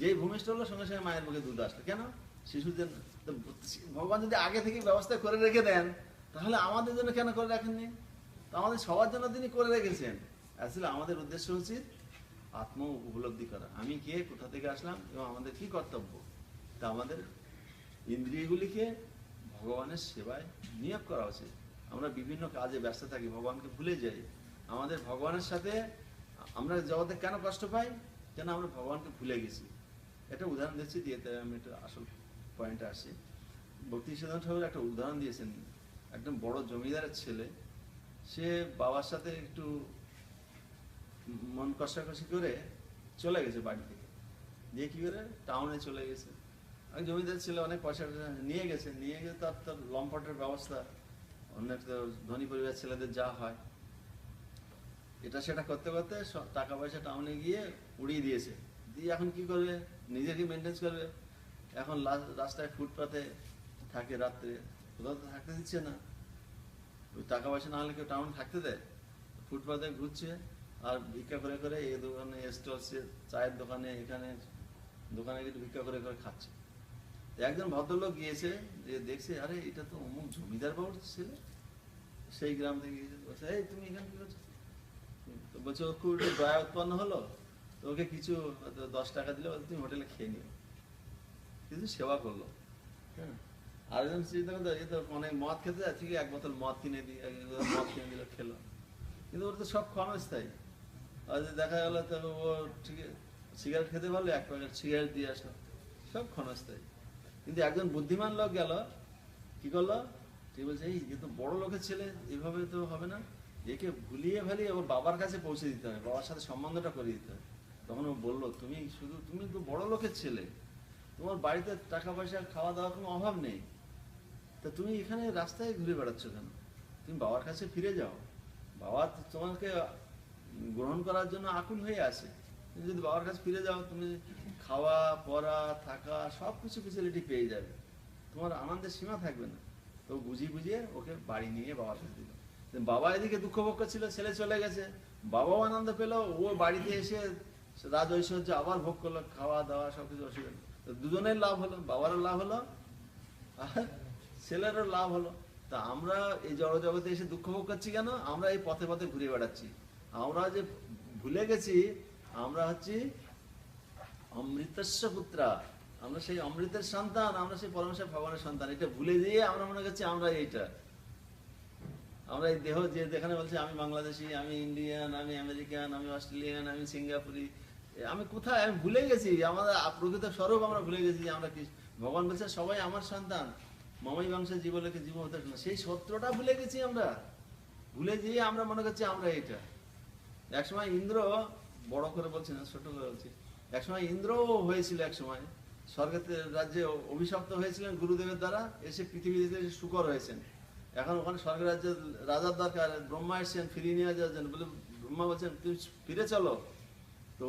যেই ভূমিষ্ঠ হলো সঙ্গে সঙ্গে মায়ের বুকে দুধ আসলো। কেন? শিশুর জন্য। ভগবান যদি আগে থেকে ব্যবস্থা করে রেখে দেন, তাহলে আমাদের জন্য কেন করে রাখেননি? তো আমাদের সবার জন্য তিনি করে রেখেছেন। আসলে আমাদের উদ্দেশ্য উচিত আত্ম উপলব্ধি করা, আমি কে, কোথা থেকে আসলাম এবং আমাদের কি কর্তব্য। তা আমাদের ইন্দ্রিয়গুলিকে ভগবানের সেবায় নিয়োগ করা উচিত। আমরা বিভিন্ন কাজে ব্যস্ত থাকি, ভগবানকে ভুলে যাই। আমাদের ভগবানের সাথে আমরা জগতে কেন কষ্ট পাই? কেন আমরা ভগবানকে ভুলে গেছি। একটা উদাহরণ দিচ্ছি, দিয়ে আমি একটু আসল পয়েন্টে আসি। ভক্তি সিদ্ধান্ত ঠাকুর একটা উদাহরণ দিয়েছেন। একদম বড় জমিদারের ছেলে, সে বাবার সাথে একটু মন কষাকষি করে চলে গেছে বাড়ি থেকে, দিয়ে কি করে টাউনে চলে গেছে। আর জমিদার ছেলে অনেক পয়সা নিয়ে গেছে, নিয়ে গিয়ে তার লম্পটের ব্যবস্থা, অনেক ধনী পরিবার ছেলেদের যা হয়, এটা সেটা করতে করতে টাকা পয়সা টাউনে গিয়ে উড়িয়ে দিয়েছে। দিয়ে এখন কি করবে? নিজেকে মেনটেন করবে। এখন রাস্তায় ফুটপাতে থাকে, রাত্রে কোথাও তো থাকতে দিচ্ছে না। ওই টাকা পয়সা না হলে কেউ টাউনে থাকতে দেয়? ফুটপাতে ঘুরছে আর ভিক্ষা করে করে, এই দোকানে স্টল, চায়ের দোকানে, এখানে দোকানে গিয়ে ভিক্ষা করে করে খাচ্ছে। একজন ভদ্রলোক গিয়েছে, যে দেখছে, আরে এটা তো অমুক জমিদার বাবুর ছেলে, সেই গ্রাম থেকে গিয়েছে। বলছে, এই তুমি এখানে কি করছো? বলছে, ও খুব দয়া উৎপন্ন হলো, তো ওকে কিছু 10 টাকা দিলে, তুমি হোটেলে খেয়ে নিও। কিছু সেবা করলো। হ্যাঁ, আরেকজন চিন্তা করতে, এ তো অনেক মদ খেতে যায়, ঠিক এক বোতল মদ কিনে দিই, মদ কিনে দিল, খেলো। কিন্তু ওর তো সব ক্ষণস্থায়ী। আর দেখা গেল তো ও ঠিক সিগারেট খেতে পারলো, 1 প্যাকেট সিগারেট দিয়ে আসলো, সব ক্ষণস্থায়ী। কিন্তু একজন বুদ্ধিমান লোক গেল, কি করলো? ঠিক বলছে, এই তো বড় লোকের ছেলে, এভাবে তো হবে না, একে ভুলিয়ে ভালিয়ে ওর বাবার কাছে পৌঁছে দিতে হবে, বাবার সাথে সম্বন্ধটা করে দিতে হবে। তখন ও বললো, তুমি তো বড় লোকের ছেলে, তোমার বাড়িতে টাকা পয়সা খাওয়া দাওয়ার কোনো অভাব নেই, তা তুমি এখানে রাস্তায় ঘুরে বেড়াচ্ছ কেন? তুমি বাবার কাছে ফিরে যাও, বাবা তোমাকে গ্রহণ করার জন্য আকুল হয়ে আছে। তুমি যদি বাবার কাছে ফিরে যাও, তুমি খাওয়া পড়া থাকা সব কিছু ফেসিলিটি পেয়ে যাবে, তোমার আনন্দের সীমা থাকবে না। তো বুঝিয়ে ওকে বাড়ি নিয়ে বাবার কাছে দিল। বাবা এদিকে দুঃখ ভোগ করছিল, ছেলে চলে গেছে, বাবাও আনন্দ পেল, ও বাড়িতে এসে রাজ ঐশ্বর্য আবার ভোগ করলো, খাওয়া দাওয়া সবকিছু অসুবিধা। তো দুজনের লাভ হলো, বাবারও লাভ হলো আর ছেলেরও লাভ হলো। তা আমরা এই জড়জগতে এসে দুঃখ ভোগ করছি কেন? আমরা এই পথে পথে ঘুরে বেড়াচ্ছি। আমরা যে ভুলে গেছি, আমরা হচ্ছি অমৃতস্য পুত্রা, আমরা সেই অমৃতের সন্তান, আমরা সেই পরমেশ্বর ভগবানের সন্তান। এটা ভুলে দিয়ে আমরা মনে করছি আমরা এইটা, আমরা এই দেহ যে যেখানে বলছি আমি বাংলাদেশি, আমি ইন্ডিয়ান, আমি আমেরিকান, আমি অস্ট্রেলিয়ান, আমি সিঙ্গাপুরি, আমি কোথায়? আমি ভুলে গেছি আমাদের প্রকৃত স্বরূপ, আমরা ভুলে গেছি যে আমরা কি। ভগবান বলছে সবাই আমার সন্তান, মমই বংশের জীবলোকে জীব হতে না, সেই সত্যটা ভুলে গেছি আমরা। ভুলে গিয়ে আমরা মনে করছি আমরা এইটা। একসময় ইন্দ্র, বড় করে বলছি না, ছোট করে বলছি, একসময় ইন্দ্র হয়েছিল, একসময় স্বর্গের রাজ্যে অভিশপ্ত হয়েছিলেন গুরুদেবের দ্বারা, এসে পৃথিবীতে এসে শুকর হয়েছেন। এখন ওখানে স্বর্গের রাজ্যে রাজার দরকার, ব্রহ্মা এসেছেন ফিরিয়ে নিয়ে যাওয়ার জন্য। বলে ব্রহ্মা বলছেন তুমি ফিরে চলো। তো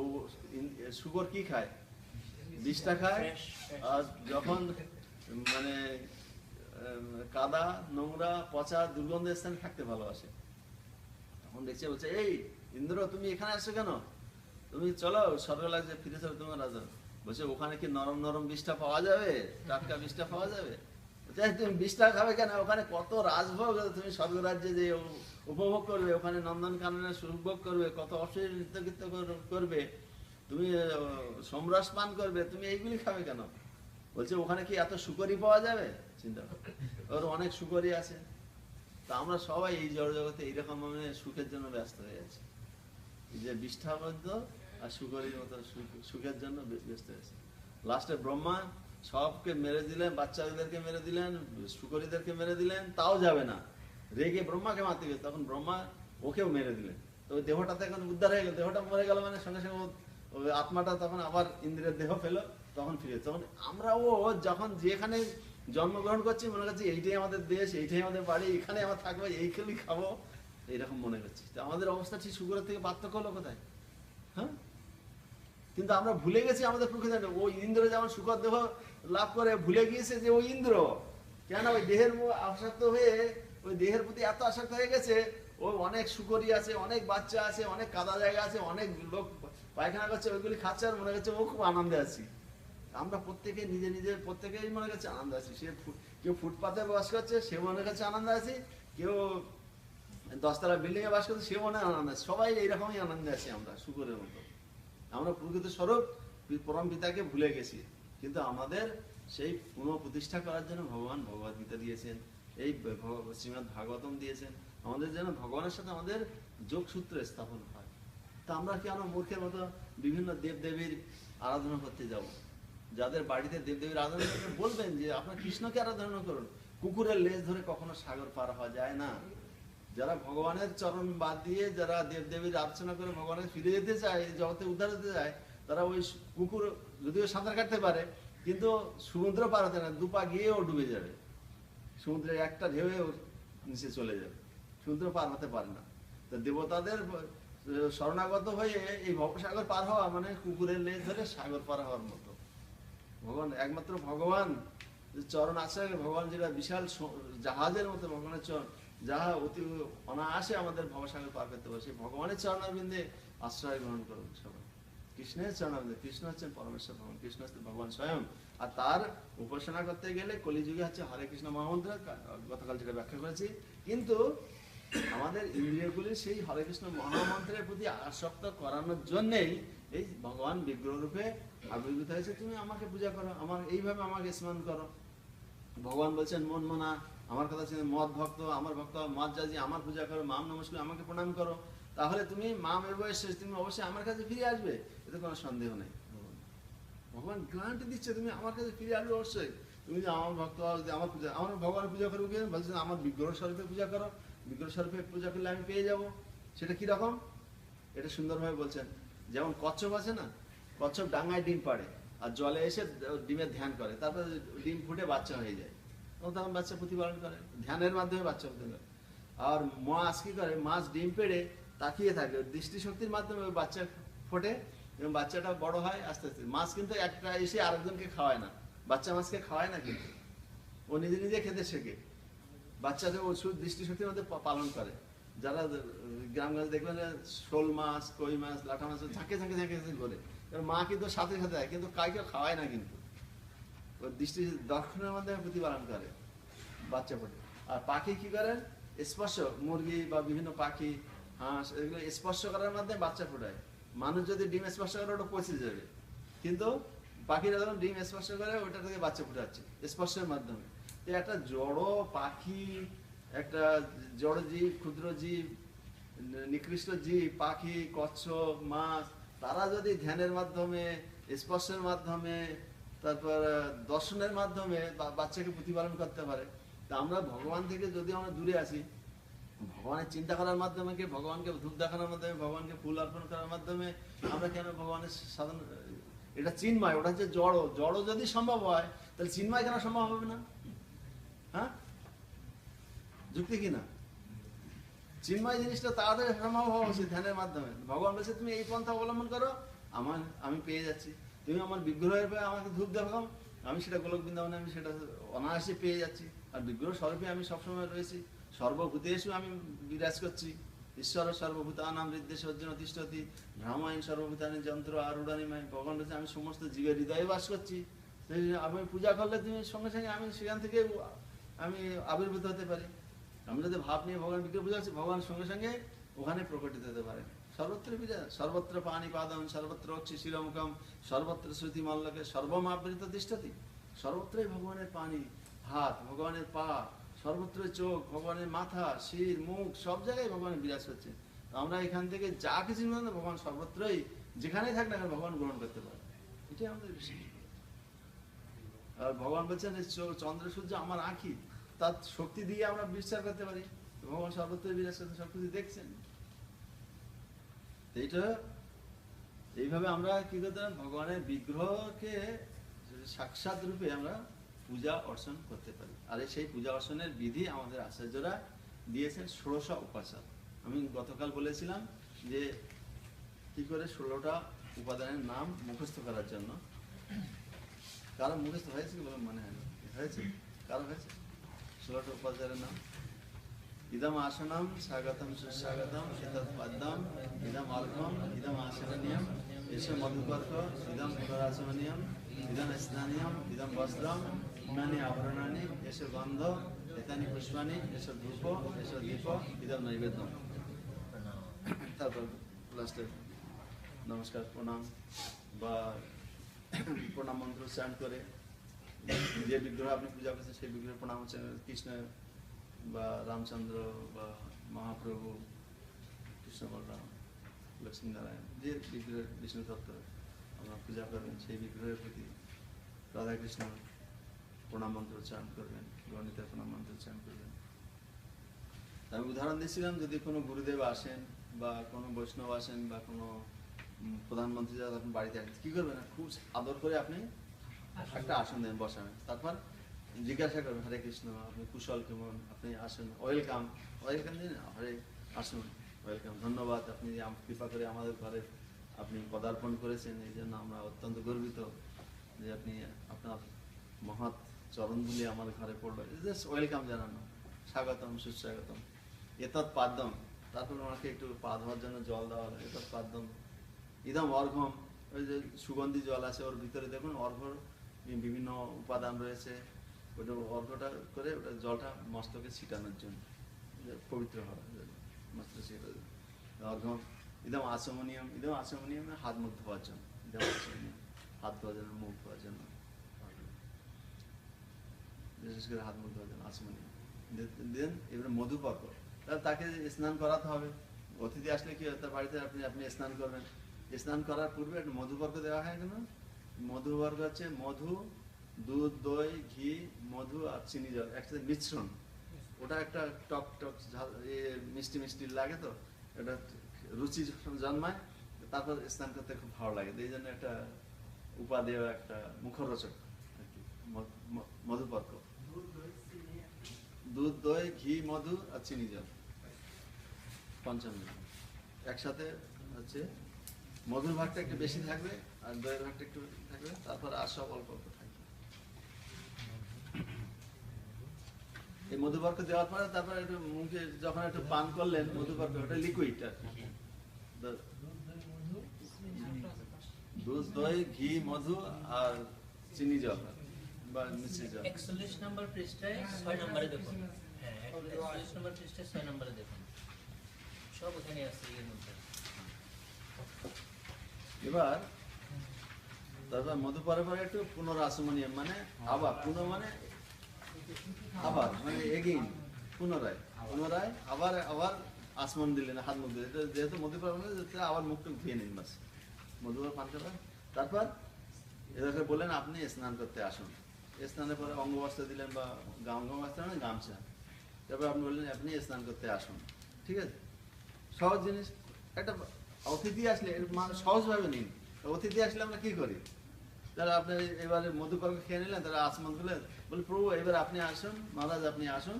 শুকর কি খায়? বিষটা খায়। আর যখন মানে কাদা, নোংরা, পচা, দুর্গন্ধ স্থানে থাকতে ভালোবাসে, তখন দেখছে বলছে এই ইন্দ্র তুমি এখানে আসছো কেন? তুমি চলো স্বর্গ রাজ্যে ফিরে চলো তোমার রাজা। বলছে ওখানে কি নরম নরম বিষটা পাওয়া যাবে, টাটকা বিষটা পাওয়া যাবে? তুমি বিষটা খাবে কেন? ওখানে কত রাজভোগ তুমি স্বর্গ রাজ্যে যে উপভোগ করবে, ওখানে নন্দন কাননে সুভোগ করবে, কত অশ্লীল নৃত্য গীত করবে, তুমি সোমরস পান করবে, তুমি এইগুলি খাবে কেন? বলছে ওখানে কি এত শুকরই পাওয়া যাবে? চিন্তা করো, ওর অনেক শুকরই আছে। তা আমরা সবাই এই জড় জগতে এইরকম সুখের জন্য ব্যস্ত হয়ে আছি, যে বিষ্ঠাবদ্ধ আর শুকরের মতো সুখের জন্য ব্যস্ত হয়েছে। লাস্টে ব্রহ্মা সবকে মেরে দিলেন, বাচ্চাদেরকে মেরে দিলেন, শুকরীদেরকে মেরে দিলেন, তাও যাবে না, রেগে ব্রহ্মাকে মারতে গেছে, তখন ব্রহ্মা ওকেও মেরে দিলেন। তো ওই দেহটাতে এখন উদ্ধার হয়ে গেল, দেহটা মরে গেল মানে সঙ্গে সঙ্গে ওই আত্মাটা তখন আবার ইন্দ্রের দেহ পেল, তখন ফিরে। তখন আমরাও যখন যেখানে জন্মগ্রহণ করছি মনে করছি এইটাই আমাদের দেশ, এইটাই আমাদের বাড়ি, এখানে আমার থাকবো, এইখানে খাবো, এইরকম মনে করছি। তো আমাদের অবস্থা ঠিক শুকরের থেকে পার্থক্য হলো কোথায়? হ্যাঁ, কিন্তু আমরা ভুলে গেছি আমাদের প্রকৃতি। ওই ইন্দ্র যেমন শুকর দেহ লাভ করে ভুলে গিয়েছে যে ওই ইন্দ্র, কেন ওই দেহের আসক্ত হয়ে, ওই দেহের প্রতি এত আসক্ত হয়ে গেছে, ওই অনেক শুকরই আছে, অনেক বাচ্চা আছে, অনেক কাদা জায়গা আছে, অনেক লোক পায়খানা করছে, ওইগুলি খাচ্ছে আর মনে করছে ও খুব আনন্দে আছি। আমরা প্রত্যেকে নিজে নিজে প্রত্যেকেই মনে করছে আনন্দ আছি। সে কেউ ফুটপাতে বাস করছে, সে মনে করছে আনন্দ আছি, কেউ 10 তলা বিল্ডিং এ বাস করছে, সে মনে আনন্দ আছে। সবাই এইরকমই আনন্দে আছি আমরা, শুকরের মতো। আমরা প্রকৃত স্বরূপ পরম পিতাকে ভুলে গেছি। কিন্তু আমাদের সেই পুনঃপ্রতিষ্ঠা করার জন্য ভগবান ভগবদ গীতা দিয়েছেন, এই শ্রীমদ্ ভাগবতম দিয়েছেন, আমাদের যেন ভগবানের সাথে আমাদের যোগসূত্র স্থাপন হয়। তা আমরা কেন মূর্খের মতো বিভিন্ন দেবদেবীর আরাধনা করতে যাব? যাদের বাড়িতে দেবদেবীর আরাধনা করতে বলবেন যে আপনার কৃষ্ণকে আরাধনা করুন। কুকুরের লেজ ধরে কখনো সাগর পার হওয়া যায় না। যারা ভগবানের চরণ বাদ দিয়ে যারা দেবদেবীর আর্চনা করে ভগবানের ফিরে যেতে চায়, জগতে উদ্ধার হতে চায়, তারা ওই কুকুর যদিও সাঁতার কাটতে পারে, কিন্তু সমুদ্র পার হতে না, দুপা গিয়েও ডুবে যাবে, সমুদ্রের একটা ঢেউয়ে নিচে চলে যাবে, সমুদ্র পার হতে পারে না। তো দেবতাদের শরণাগত হয়ে এই ভবসাগর পার হওয়া মানে কুকুরের লেজ ধরে সাগর পার হওয়ার মতো। ভগবান একমাত্র ভগবান চরণ আশ্রয়, ভগবান যেটা বিশাল জাহাজের মতো, ভগবানের চরণ যাহা অতি অনায়াসে আমাদের ভবসাগর পার করতে পারে, সেই ভগবানের চরণারবিন্দে আশ্রয় গ্রহণ করুন সবাই। কৃষ্ণের চরণারবিন্দে, কৃষ্ণ হচ্ছেন পরমেশ্বর ভগবান, কৃষ্ণ হচ্ছেন ভগবান স্বয়ং। আর তার উপাসনা করতে গেলে কলিযুগে হচ্ছে হরে কৃষ্ণ মহামন্ত্র, গতকাল যেটা ব্যাখ্যা করেছি। কিন্তু আমাদের ইন্দ্রিয়গুলি সেই হরে কৃষ্ণ মহামন্ত্রের প্রতি আসক্ত করানোর জন্যেই এই ভগবান বিগ্রহ রূপে আবির্ভূত হয়েছে। তুমি আমাকে পূজা করো, আমার এইভাবে আমাকে স্মরণ করো। ভগবান বলছেন মন মনা আমার কথা শুনে মদ ভক্ত, আমার ভক্ত মদ যাজি, আমার পূজা করো, মাম নমস্কার, আমাকে প্রণাম করো, তাহলে তুমি মাম এর বয়সে তুমি অবশ্যই আমার কাছে ফিরে আসবে, এতে কোনো সন্দেহ নেই। ভগবান গ্যারান্টি দিচ্ছে তুমি আমার কাছে ফিরে আসবে অবশ্যই। তুমি যে আমার ভক্ত, যদি আমার পূজা, আমার ভগবানের পূজা করবো, বলছেন আমার বিগ্রহ স্বরূপে পূজা করো, বিগ্রহ স্বরূপে পূজা করলে আমি পেয়ে যাব। সেটা কিরকম? এটা সুন্দরভাবে বলছেন। যেমন কচ্ছপ আছে না, কচ্ছপ ডাঙায় ডিম পাড়ে আর জলে এসে ডিমের ধ্যান করে, তারপরে ডিম ফুটে বাচ্চা হয়ে যায়, তখন বাচ্চা প্রতিপালন করে, ধ্যানের মাধ্যমে বাচ্চা হতে পারে। আর মাছ কি করে, মাছ ডিম পেড়ে তাকিয়ে থাকে, দৃষ্টিশক্তির মাধ্যমে ওই বাচ্চা ফোটে এবং বাচ্চাটা বড় হয় আস্তে আস্তে। মাছ কিন্তু একটা এসে আরেকজনকে খাওয়ায় না, বাচ্চা মাছকে খাওয়ায় না, কিন্তু ও নিজে নিজে খেতে শেখে, বাচ্চাদের ও দৃষ্টিশক্তির মধ্যে পালন করে। যারা গ্রামগঞ্জে দেখবেন শোল মাছ, কই মাছ, লাঠা মাছ ঝাঁকে ঝাঁকে ঝাঁকে ঘরে, মা কিন্তু সাথে সাথে দেয়, কিন্তু কাউকে খাওয়ায় না, কিন্তু ওর দৃষ্টি দর্শনের মাধ্যমে প্রতিপালন করে, বাচ্চা ফোটে। আর পাখি কি করেন, স্পর্শ, মুরগি বা বিভিন্ন পাখি, হাঁস, এগুলো স্পর্শ করার মাধ্যমে বাচ্চা ফোটায়। মানুষ যদি ডিম স্পর্শ করে ওটা পচে যাবে, কিন্তু পাখিরা যখন ডিম স্পর্শ করে ওটা থেকে বাচ্চা ফোটাচ্ছে স্পর্শের মাধ্যমে। তো একটা জড় পাখি, একটা জড় জীব, ক্ষুদ্র জীব, নিকৃষ্ট জীব, পাখি, কচ্ছপ, মাছ, তারা যদি ধ্যানের মাধ্যমে, স্পর্শের মাধ্যমে, তারপর দর্শনের মাধ্যমে বাচ্চাকে প্রতিপালন করতে পারে, তা আমরা ভগবান থেকে যদি আমরা দূরে আসি, ভগবানের চিন্তা করার মাধ্যমে, ভগবানকে ধূপ দেখানোর মাধ্যমে, ভগবানকে ফুল অর্পণ করার মাধ্যমে আমরা কেন ভগবানের সাধন এটা চিন্ময়, ওটা হচ্ছে জড়। জড় যদি সম্ভব হয় তাহলে চিন্ময় কেন সম্ভব হবে না? হ্যাঁ, যুক্তি কিনা? চিন্ময় জিনিসটা তাড়াতাড়ি সম্ভব হওয়া উচিত ধ্যানের মাধ্যমে। ভগবান বলছে তুমি এই পন্থা অবলম্বন করো, আমি পেয়ে যাচ্ছি। তুমি আমার বিগ্রহের পেয়ে আমাকে ধূপ দেখাও, আমি সেটা গোলক বৃন্দাবনে আমি সেটা অনায়াসে পেয়ে যাচ্ছি। আর বিগ্রহ স্বরূপে আমি সবসময় রয়েছি, সর্বভূতেষু আমি বিরাজ করছি। ঈশ্বর সর্বভূতানাম হৃদ্দেশে অর্জুন তিষ্ঠতি ভ্রামায়ণ সর্বভূতানি যন্ত্র আরূঢ়ানিমায়। ভগবান বলছে আমি সমস্ত জীবের হৃদয়ে বাস করছি। আমি পূজা করলে তুমি সঙ্গে সঙ্গে আমি সেখান থেকে আমি আবির্ভূত হতে পারি। আমি যদি ভাব নিয়ে ভগবান বিগ্রহ পূজা করছি, ভগবান সঙ্গে সঙ্গে ওখানে প্রকটিত হতে পারে। সর্বত্র বিরাজ, সর্বত্র পানি পাদম, সর্বত্র অক্ষি শিরমুখম, সর্বত্র শ্রুতি মল্লকে সর্বমাবৃত তিষ্ঠতি। সর্বত্রই ভগবানের পানি, হাত, ভগবানের পা, সর্বত্র চোখ, ভগবানের মাথা, শির, মুখ, সব জায়গায় ভগবান বিরাজ করছে। আমরা এখান থেকে যা কিছু ভগবান সর্বত্রই যেখানেই থাক না ভগবান গ্রহণ করতে পারে। এটাই আমাদের বিশ্বাস। আর ভগবান বলছেন চন্দ্র সূর্য আমার আঁখি, তার শক্তি দিয়ে আমরা বিশ্বাস করতে পারি ভগবান সর্বত্রই বিরাজ করতে, সবকিছু দেখছেন। এইটা এইভাবে আমরা কি করতে পারি, ভগবানের বিগ্রহকে সাক্ষাৎ রূপে আমরা পূজা অর্চন করতে পারি। আর সেই পূজা অর্চনের বিধি আমাদের আচার্যরা দিয়েছেন 16 উপাচার। আমি গতকাল বলেছিলাম যে কি করে 16টা উপাদানের নাম মুখস্থ করার জন্য। কারো মুখস্থ হয়েছে বলে মনে হয় না, হয়েছে? কারো হয়েছে 16টা উপাচারের নাম? ইদম আসনম স্বাগতম সুস্বাগতম এতৎ পদ্মম ইদম অর্ঘম ইদম আচরণীয়ম এস মধুপর্ক ইদম পুনরাচরণীয়ম ইদম স্নানীয়ম ইদম বস্ত্রম ইমানি আভরণানি এস গন্ধ এতানি পুষ্পানি এস ধূপ এস দীপ ইদম নৈবেদ্যম। তারপর লাস্টে নমস্কার প্রণাম বা প্রণাম মন্ত্র উচ্চারণ করে যে বিগ্রহ আপনি পূজা করছেন সেই বিগ্রহ প্রণাম হচ্ছে কৃষ্ণ বা রামচন্দ্র বা মহাপ্রভু, কৃষ্ণ বলরাম, লক্ষ্মীনারায়ণ, যে বিগ্রহের বিষ্ণু তত্ত্ব আমরা পূজা করবেন সেই বিগ্রহের প্রতি রাধাকৃষ্ণ প্রণাম মন্ত্র উচ্চারণ করবেন, গণিতের প্রণাম মন্ত্র উচ্চারণ করবেন। আমি উদাহরণ দিচ্ছিলাম যদি কোনো গুরুদেব আসেন বা কোনো বৈষ্ণব আসেন বা কোনো প্রধানমন্ত্রী যারা আপনি বাড়িতে আসেন, কি করবেন? খুব আদর করে আপনি একটা আসন দেন, বসাবেন। তারপর জিজ্ঞাসা করবেন হরে কৃষ্ণ, আপনি কুশল কেমন, আপনি আসুন, ওয়েলকাম, ওয়েলকাম দিন, হরে আসুন, ওয়েলকাম, ধন্যবাদ, আপনি কৃপা করে আমাদের ঘরে আপনি পদার্পণ করেছেন, এই জন্য আমরা অত্যন্ত গর্বিত যে আপনি আপনার মহৎ চরণগুলি আমার ঘরে পড়লো। জাস্ট ওয়েলকাম জানানো, স্বাগতম সুস্বাগতম। এতৎ পাদ্যম, তারপর ওনাকে একটু পা ধোয়ার জন্য জল দেওয়া হলো, এতৎ পাদ্যম। ইদম অর্ঘম, ওই যে সুগন্ধি জল আছে ওর ভিতরে দেখুন অর্ঘর বিভিন্ন উপাদান রয়েছে, ওটা অর্ঘটা করে ওটা জলটা মস্তকে ছিটানোর জন্য, পবিত্র হওয়ার মস্তকে ছিটানোর জন্য অর্ঘম। ইদম আচমনিয়ম, ইদম আচমনিয়ম হাত মুখ ধোয়ার জন্য, ইদম আচমনিয়ম হাত ধোয়ার জন্য, মুখ ধোয়ার জন্য, বিশেষ করে হাত মুখ ধোয়ার জন্য আচমনিয়ম। দেন এবারে মধুপর্ক, তাকে স্নান করাতে হবে। অতিথি আসলে কি তার বাড়িতে আপনি স্নান করবেন, স্নান করার পূর্বে একটা মধুপর্ক দেওয়া হয় কেন? মধুপর্ক হচ্ছে মধু, দুধ, দই, ঘি, মধু আর চিনি জল একসাথে মিশ্রণ। ওটা একটা টক টক ঝাল মিষ্টি মিষ্টি লাগে, তো এটা রুচি জন্মায়, তারপর স্নান করতে খুব ভালো লাগে। এই জন্য একটা উপাদেয়, একটা মুখরোচক আর কি মধুপর্ক। দুধ, দই, ঘি, মধু আর চিনি জল, পঞ্চম একসাথে হচ্ছে। মধুর ভাগটা একটু বেশি থাকবে আর দইয়ের ভাগটা একটু থাকবে, তারপর আর সব অল্প অল্প থাকবে। এই মধুপর্ক দেওয়ার পরে তারপর একটু মুখে যখন একটু পান করলেন মধুপর্ক, ওটা লিকুইড আর কি, দুধ, দই, ঘি, মধু আর চিনি জল বা মিষ্টি জল। 41 নম্বর পৃষ্ঠায় 6 নম্বরে দেখুন। হ্যাঁ, 41 নম্বর পৃষ্ঠায় 6 নম্বরে দেখুন, সব ওখানে আছে এর মধ্যে। এবার তারপর মধু পরে পরে একটু পুনরাচমনিয়ম, মানে আবার পুনঃ মানে আবার মানে এগেইন, পুনরায় পুনরায় আবার আবার আচমন দিলেন, হাত মুখ দিলেন। যেহেতু মধু পরে আবার মুখটা ধুয়ে নিন, বাস মধু পান করবেন। তারপর এদেরকে বললেন আপনি স্নান করতে আসুন। স্নানের পরে অঙ্গবস্ত্র দিলেন বা অঙ্গবস্ত্র মানে গামছা। তারপর আপনি বললেন আপনি স্নান করতে আসুন। ঠিক আছে, সহজ জিনিস। একটা অতিথি আসলে মানুষ সহজভাবে নিন। অতিথি আসলে আমরা কি করি? তারা আপনি এবারে মধুকর্ক খেয়ে নিলেন, তারা আসমান করলেন, বলে প্রভু এবার আপনি আসুন, মহারাজ আপনি আসুন,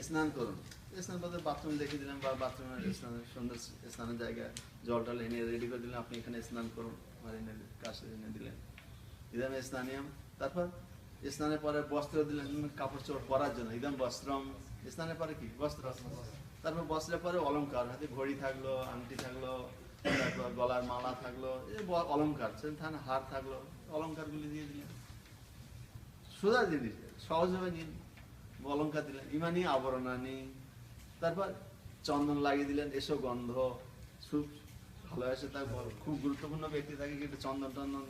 স্নান করুন। স্নান করতে বাথরুম দেখে দিলেন, বা বাথরুমের স্নানের সুন্দর স্নানের জায়গা, জল টল এনে রেডি করে দিলেন, আপনি এখানে স্নান করুন, আর এনে কাছে এনে দিলেন, ইদাম স্নানিয়াম। তারপর স্নানের পরে বস্ত্র দিলেন, কাপড় চোপড় পরার জন্য, ইদাম বস্ত্রম। স্নানের পরে কি বস্ত্র, তারপর বস্ত্রের পরে অলংকার, হাতে ঘড়ি থাকলো, আংটি থাকলো, তারপর গলার মালা থাকলো, এই অলংকার, সেখানে হার থাকলো, অলংকারগুলি দিয়ে দিলেন। সোজা জিনিস, সহজভাবে নিন, অলংকার দিলেন, ইমানি আবরণানি। তারপর চন্দন লাগিয়ে দিলেন, এসো গন্ধ, খুব ভালোবাসে, তার খুব গুরুত্বপূর্ণ ব্যক্তি থাকে কিন্তু চন্দন টন্দন।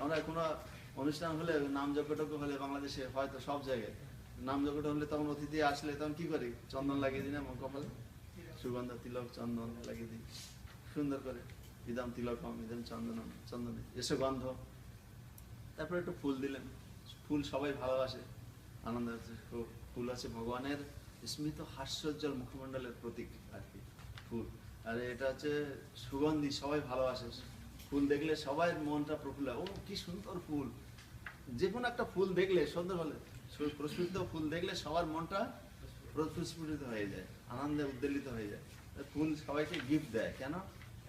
আমরা কোনো অনুষ্ঠান হলে, নামযজ্ঞটজ্ঞ হলে বাংলাদেশে হয়তো সব জায়গায় নামযজ্ঞটা হলে, তখন অতিথি আসলে তখন কি করি, চন্দন লাগিয়ে দিই না কপালে, সুগন্ধ তিলক চন্দন লাগিয়ে দিই সুন্দর করে, ইদাম তিলকম ইদাম চন্দন চন্দন, এসো গন্ধ। তারপরে একটু ফুল দিলেন, ফুল সবাই ভালোবাসে, আনন্দ হচ্ছে। ফুল আছে ভগবানের স্মিত হাস্যোজ্জ্বল মুখমণ্ডলের প্রতীক আর কি ফুল। আর এটা হচ্ছে সুগন্ধি, সবাই ভালোবাসে, ফুল দেখলে সবাই মনটা প্রফুল্ল, ও কি সুন্দর ফুল। যে কোনো একটা ফুল দেখলে সুন্দর হলে, প্রস্ফুটিত ফুল দেখলে সবার মনটা প্রস্ফুটিত হয়ে যায়, আনন্দে উদ্বেলিত হয়ে যায়। ফুল সবাইকে গিফট দেয়, কেন?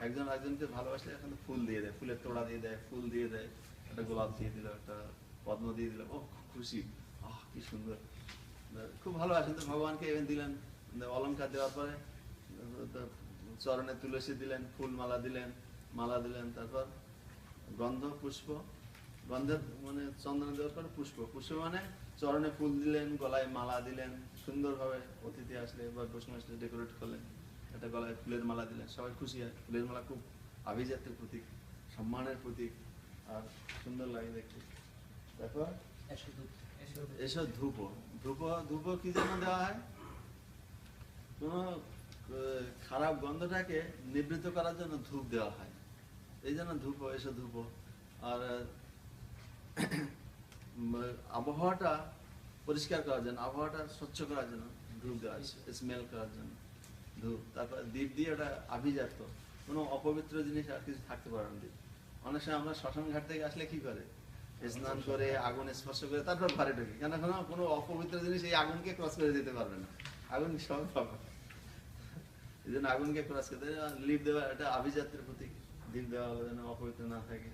একজন একজনকে ভালোবাসলে এখন ফুল দিয়ে দেয়, ফুলের তোড়া দিয়ে দেয়, ফুল দিয়ে দেয়, একটা গোলাপ দিয়ে দিল, একটা পদ্ম দিয়ে দিল, ও খুব খুশি, আহ কি সুন্দর, খুব ভালোবাসেন। তো ভগবানকে এনে দিলেন, অলংকার দেওয়ার পরে চরণে তুলসী দিলেন, ফুল মালা দিলেন, মালা দিলেন, তারপর গন্ধ পুষ্প, গন্ধের মানে চন্দন দেওয়ার পরে পুষ্প, পুষ্প মানে চরণে ফুল দিলেন, গলায় মালা দিলেন, সুন্দরভাবে অতিথি আসলে বা বৈষ্ণব আসলে ডেকোরেট করলেন, একটা গলায় ফুলের মালা দিলেন, সবাই খুশি হয়। ফুলের মালা খুব আভিজাত্যের প্রতীক, সম্মানের প্রতীক, আর সুন্দর লাগে দেখতে। তারপর এসব ধূপ, ধূপ ধূপ কি জন্য দেওয়া হয়? কোনো খারাপ গন্ধটাকে নিবৃত্ত করার জন্য ধূপ দেওয়া হয়, এই জন্য ধূপ, এসব ধূপ। আর আবহাওয়াটা পরিষ্কার করার জন্য, আবহাওয়াটা স্বচ্ছ করার জন্য ধূপ দেওয়া হয়, স্মেল করার জন্য ধূপ। তারপর দীপ দিয়ে ওটা আভিজাত্য, কোনো অপবিত্র জিনিস আর কিছু থাকতে পারে না। অনেক সময় আমরা শ্মশান ঘাট থেকে আসলে কি করে, স্নান করে আগুন স্পর্শ করে তারপর ঘরে ঢুকি, কেন কোনো অপবিত্র জিনিস এই আগুনকে ক্রস করে যেতে পারবে না, আগুন সব পাবে, এই জন্য আগুনকে ক্রস করতে লিপ দেওয়া, এটা আভিজাত্যের প্রতীক। দ্বীপ দেওয়া হলো যেন অপবিত্র না থাকে,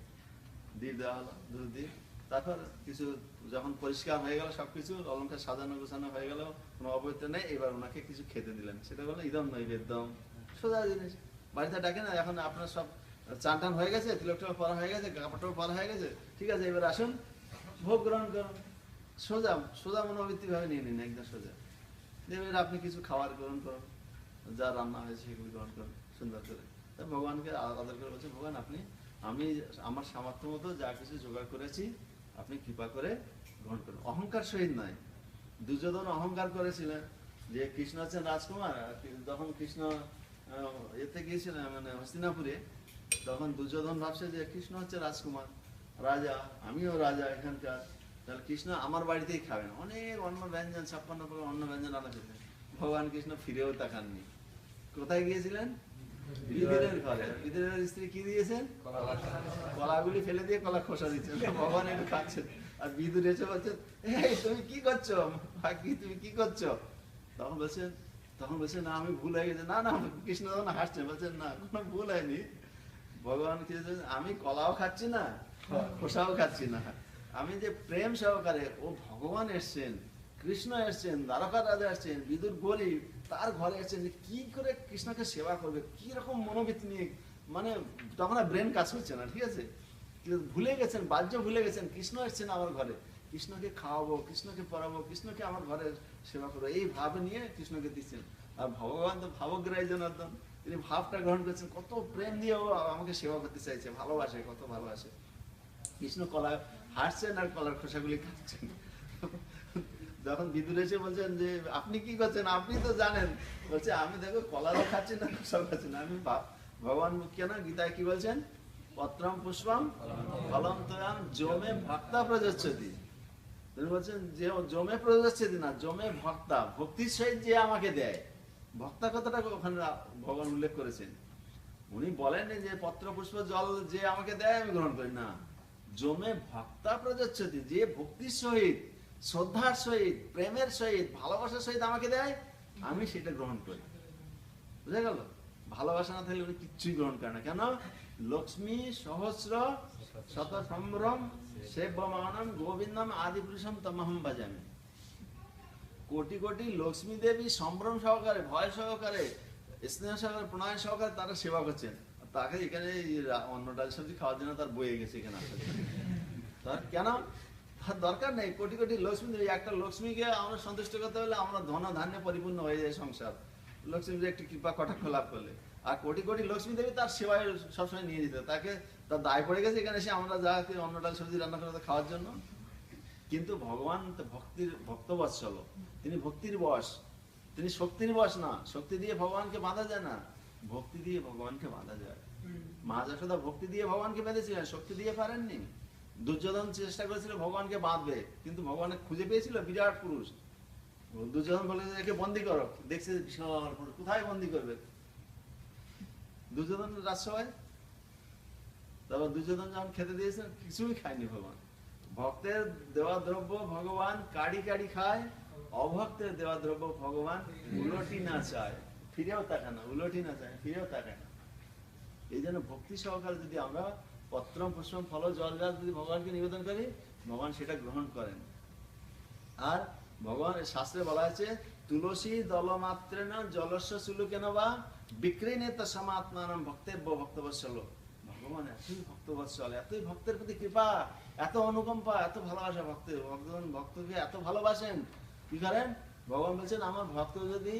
দ্বীপ দেওয়া হলো, দুধ দ্বীপ। তারপর কিছু যখন পরিষ্কার হয়ে গেল, সবকিছু অলংকার সাজানো গোছানো হয়ে গেল, কোনো অপবিত্র নেই, এবার ওনাকে কিছু খেতে দিলেন, সেটা বলে ইদম নৈবেদ্যম, সোজা জিনিস। বাড়িতে ডাকে না, এখন আপনার সব চান টান হয়ে গেছে, তিলক টিলক পরা হয়ে গেছে, কাপড় টাপড় পরা হয়ে গেছে, ঠিক আছে এবার আসুন ভোগ গ্রহণ করুন, সোজা সোজা মনোবৃত্তি ভাবে নিয়ে নিন, একদম সোজা। এবার আপনি কিছু খাবার গ্রহণ করুন, যা রান্না হয়েছে সেগুলি গ্রহণ করুন সুন্দর করে। তাই ভগবানকে আদর করে বলছে, ভগবান আপনি, আমি আমার সামর্থ্য মতো যা কিছু জোগাড় করেছি আপনি কৃপা করে গ্রহণ করুন। অহংকার সহিত নয়। দুর্যোধন অহংকার করেছিলেন যে কৃষ্ণ হচ্ছেন রাজকুমার, যখন কৃষ্ণ এতে গিয়েছিলেন মানে হস্তিনাপুরে, তখন দুর্যোধন ভাবছে যে কৃষ্ণ হচ্ছে রাজকুমার, রাজা, আমিও রাজা এখানকার, তাহলে কৃষ্ণ আমার বাড়িতেই খাবেন, অনেক অন্ন ব্যঞ্জন 56 প্রকার অন্ন ব্যঞ্জন আনা হয়েছে। ভগবান কৃষ্ণ ফিরেও তাকাননি, কোথায় গিয়েছিলেন? বিদুরের ঘরে। বিদুরের স্ত্রী কি দিয়েছেন? কলাগুলি ফেলে দিয়ে কলা খোসা দিচ্ছেন, ভগবান একটু খাচ্ছেন, আর বিদুর এসে বলছেন তুমি কি করছো, তুমি কি করছো? তখন বলছেন না আমি ভুল হয়ে গেছে। না না, কৃষ্ণ তখন হাসছেন, বলছেন না কোনো ভুল হয়নি, ভগবান কি আমি কলাও খাচ্ছি না খোসাও খাচ্ছি না, আমি যে প্রেম সহকারে, ও ভগবান এসছেন, কৃষ্ণ এসছেন, দ্বারকার রাজা এসছেন, বিদুর গরিব, তার ঘরে এসছেন, কি করে কৃষ্ণকে সেবা করবে, কি রকম মনোবৃত্তি নিয়ে, মানে তখন আর ব্রেন কাজ করছে না, ঠিক আছে, ভুলে গেছেন, বাহ্য ভুলে গেছেন, কৃষ্ণ এসছেন আমার ঘরে, কৃষ্ণকে খাওয়াবো, কৃষ্ণকে পড়াবো, কৃষ্ণকে আমার ঘরে সেবা করবো, এই ভাব নিয়ে কৃষ্ণকে দিচ্ছেন। আর ভগবান তো ভাবগ্রাহী জনার্দন, তিনি ভাবটা গ্রহণ করছেন, কত প্রেম দিয়ে ও আমাকে সেবা করতে চাইছে, ভালোবাসে, কত ভালোবাসে। কৃষ্ণ কলা হাসছেন আর কলার খোসাগুলি খাচ্ছেন। যখন বিদুর এসে বলছেন যে আপনি কি করছেন, আপনি তো জানেন, বলছে আমি দেখো কলারও খাচ্ছি না খোসাও খাচ্ছি না, আমি ভগবান কেন গীতায় কি বলছেন, পত্রম পুষ্পম ফলম তোয়াম জমে ভক্তা প্রযোজ্যতি, তিনি বলছেন যে জমে প্রযোজ্যতি না, জমে ভক্তা, ভক্তির সহিত যে আমাকে দেয়, ভক্তা কথাটা ওখানে ভগবান উল্লেখ করেছেন। উনি বলেন যে পত্র পুষ্প জল যে আমাকে দেয় আমি গ্রহণ করি না, জমে ভক্তা প্রযচ্ছতি, যে ভক্তির সহিত, শ্রদ্ধার সহিত, প্রেমের সহিত, ভালোবাসার সহিত আমাকে দেয়, আমি সেটা গ্রহণ করি। বুঝা গেল? ভালোবাসা না থাকলে উনি কিচ্ছুই গ্রহণ করে না। কেন? লক্ষ্মী সহস্র শত সম্ভ্রম সেব্যমানম গোবিন্দম আদি পুরুষম তমহম ভজামি। কোটি কোটি লক্ষ্মী দেবী সম্ভ্রম সহকারে, ভয় সহকারে, স্নেহ সহকারে, প্রণয় সহকারে তারা সেবা করছেন। তাকে এখানে অন্য ডাল সবজি খাওয়ার জন্য তার বয়ে গেছে এখানে আসার জন্য। তার কেন? তার দরকার নেই। কোটি কোটি লক্ষ্মী দেবী, একটা লক্ষ্মীকে আমরা সন্তুষ্ট করতে হলে আমরা ধন ধান্যে পরিপূর্ণ হয়ে যায় সংসার, লক্ষ্মী দেবী একটি কৃপা কটাক্ষ লাভ করলে। আর কোটি কোটি লক্ষ্মী দেবী তার সেবায় সবসময় নিয়ে যেত, তাকে তার দায় পড়ে গেছে এখানে এসে আমরা যা অন্য ডাল সবজি রান্না করে খাওয়ার জন্য। কিন্তু ভগবান তো ভক্তির ভক্তবৎসল, তিনি ভক্তির বশ, তিনি শক্তির বশ না। শক্তি দিয়ে ভগবানকে বাঁধা যায় না, ভক্তি দিয়ে ভগবানকে বাঁধা যায়। মা যশোদা ভক্তি দিয়ে ভগবানকে বেঁধেছিলেন, শক্তি দিয়ে পারেননি। দুর্যোধন চেষ্টা করেছিল ভগবানকে বাঁধবে, কিন্তু ভগবানের খুঁজে পেয়েছিল বিরাট পুরুষ। দুর্যোধন বলে যে একে বন্দি করো, দেখছে বিশাল পুরুষ, কোথায় বন্দি করবে দুর্যোধন রাজসভায়? তারপর দুর্যোধন যখন খেতে দিয়েছেন কিছুই খায়নি ভগবান। ভক্তের দেওয়া দ্রব্য ভগবান কাড়ি কাড়ি খায়, অভক্তের দেওয়া দ্রব্য ভগবান উলটি না চায়, ফিরেও তাকায় না, উলটি না চায়, ফিরেও তাকায় না। এই জন্য ভক্তি সহকারে যদি আমরা পত্রম পুষ্পম ফল জল গাছ যদি ভগবানকে নিবেদন করি, ভগবান সেটা গ্রহণ করেন। আর ভগবানের শাস্ত্রে বলা আছে তুলসী দলমাত্রেণ জলস্য সুলুকেন বা বিক্রিণেত সমাত্মানম ভক্তেব্য ভক্তবৎসল। ভগবান এতই ভক্তবৎসল, এতই ভক্তের প্রতি কৃপা, এত অনুকম্পা, এত ভালোবাসা। ভগবান ভক্তকে এত ভালোবাসেন, কি করেন? ভগবান বলছেন আমার ভক্ত যদি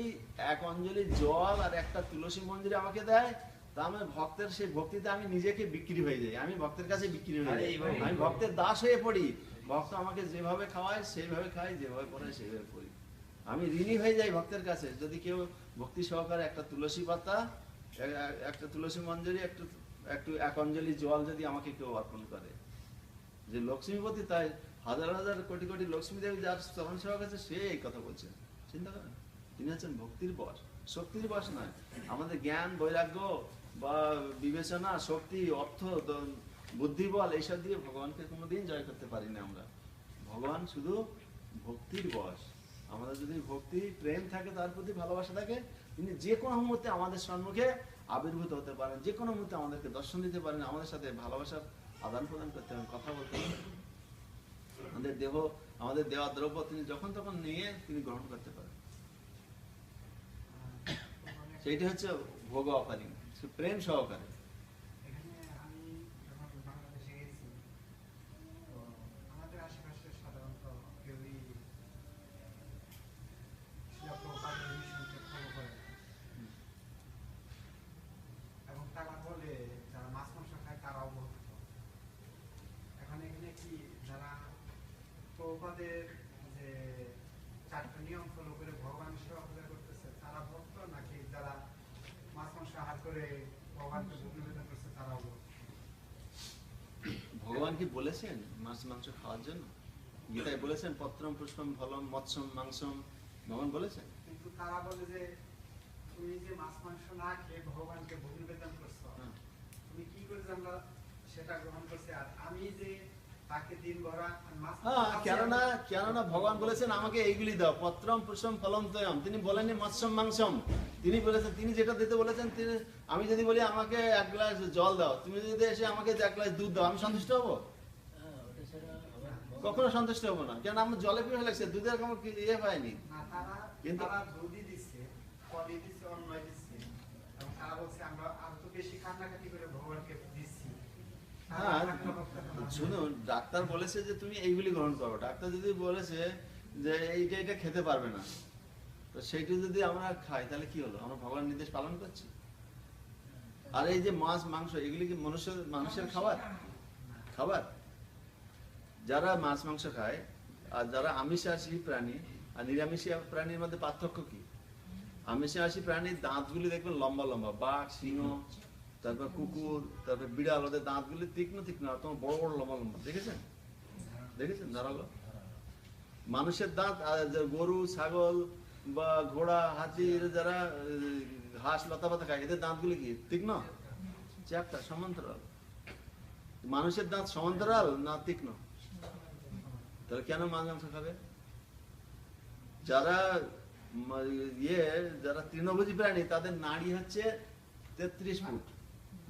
এক অঞ্জলি জল আর একটা তুলসী মঞ্জুরি আমাকে দেয়, তা আমার ভক্তের সেই ভক্তিতে আমি নিজেকে বিক্রি হয়ে যাই, আমি ভক্তের কাছে বিক্রি হয়ে যাই, আমি ভক্তের দাস হয়ে পড়ি। ভক্ত আমাকে যেভাবে খাওয়ায় সেইভাবে খাই, যেভাবে পড়ায় সেইভাবে পড়ি, আমি ঋণী হয়ে যাই ভক্তের কাছে। যদি কেউ ভক্তি সহকারে একটা তুলসী পাতা, একটা তুলসী মঞ্জুরি, একটু এক অঞ্জলি জল যদি আমাকে কেউ অর্পণ করে, যে লক্ষ্মীপতি, তাই হাজার হাজার কোটি কোটি লক্ষ্মী দেবী যার চরণ সেবা আছে, সে এই কথা বলছেন। চিন্তা করেন, তিনি হচ্ছেন ভক্তির বশ, শক্তির বশ নয়। আমাদের জ্ঞান বৈরাগ্য বা বিবেচনা, শক্তি, অর্থ, বুদ্ধি বল এইসব দিয়ে ভগবানকে কোনোদিন জয় করতে পারি না আমরা। ভগবান শুধু ভক্তির বশ। আমাদের যদি ভক্তি প্রেম থাকে, তার প্রতি ভালোবাসা থাকে, তিনি যে কোনো মুহূর্তে আমাদের সম্মুখে আবির্ভূত হতে পারেন, যে কোনো মুহূর্তে আমাদেরকে দর্শন দিতে পারেন, আমাদের সাথে ভালোবাসার আদান প্রদান করতে পারেন, কথা বলতে পারেন। আমাদের দেহ, আমাদের দেওয়া দ্রব্য তিনি যখন তখন নিয়ে তিনি গ্রহণ করতে পারেন। সেইটা হচ্ছে ভোগ অফারিং, প্রেম সহকারে। প্রভুপাদের যে চারটি নিয়ম ফলো করে ভগবান সেবা পূজা করতেছে তারা ভক্ত, নাকি যারা মাছ মাংস আহার করে ভগবানকে ভোগ নিবেদন করছে তারাও ভক্ত? ভগবান কি বলেছেন মাছ মাংস খাওয়ার জন্য? গীতায় বলেছেন পত্রম পুষ্পম ফলম মৎস্যম মাংসম, ভগবান বলেছেন। কিন্তু তারা বলে যে তুমি যে মাছ মাংস না খেয়ে ভগবানকে ভোগ নিবেদন করছো, তুমি কি করে জানলা সেটা গ্রহণ করছে? আর আমি যে তাকে দিন ভরা মাছ, কেননা ভগবান বলেছেন আমাকে এইগুলি দাও, পত্রম পুষ্পম ফলম তয়ম। তিনি বলেননি মৎস্যম মাংসম, তিনি বলেছেন, তিনি যেটা দিতে বলেছেন, তিনি, আমি যদি বলি আমাকে এক গ্লাস জল দাও, তুমি যদি এসে আমাকে এক গ্লাস দুধ দাও, আমি সন্তুষ্ট হবো? কখনো সন্তুষ্ট হবো না। কেন? আমার জলে পিপাসা লাগছে, দুধের কোনো ইয়ে হয়নি। কিন্তু তারা দুধই দিচ্ছে, কলি দিচ্ছে, অন্ন দিচ্ছে, এবং তারা বলছে আমরা আরো তো বেশি কান্নাকাটি করে ভগবানকে দিচ্ছি। হ্যাঁ শুনুন, ডাক্তার বলেছে যে তুমি এইগুলি গ্রহণ করো। ডাক্তার যদি বলেছে যে এইটা খেতে পারবে না, তো সেইটা যদি আমরা খাই তাহলে কি হলো? আমরা ভগবানের নির্দেশ পালন করছি। আর এই যে মাছ মাংস এগুলি কি মানুষের খাবার? যারা মাছ মাংস খায় আর যারা আমিষাশী প্রাণী আর নিরামিষী প্রাণীর মধ্যে পার্থক্য কি? আমিষাশী প্রাণীর দাঁতগুলি দেখবেন লম্বা লম্বা, বাঘ, সিংহ, তারপর কুকুর, তারপর বিড়াল, ওদের দাঁতগুলি তীক্ষ্ণ তীক্ষ্ণ, আর তোমার বড় বড় লম্বা লম্বা। দেখেছেন ধারালো? মানুষের দাঁত, গরু, ছাগল বা ঘোড়া, হাতি, যারা ঘাস লতা পাতা খায়, এদের দাঁতগুলি কি তীক্ষ্ণ, চ্যাপ্টা, সমান্তরাল। মানুষের দাঁত সমান্তরাল না তীক্ষ্ণ? তাহলে কেন মাছ মাংস খাবে? যারা যারা তৃণভোজী প্রাণী তাদের নাড়ি হচ্ছে 33 ফুট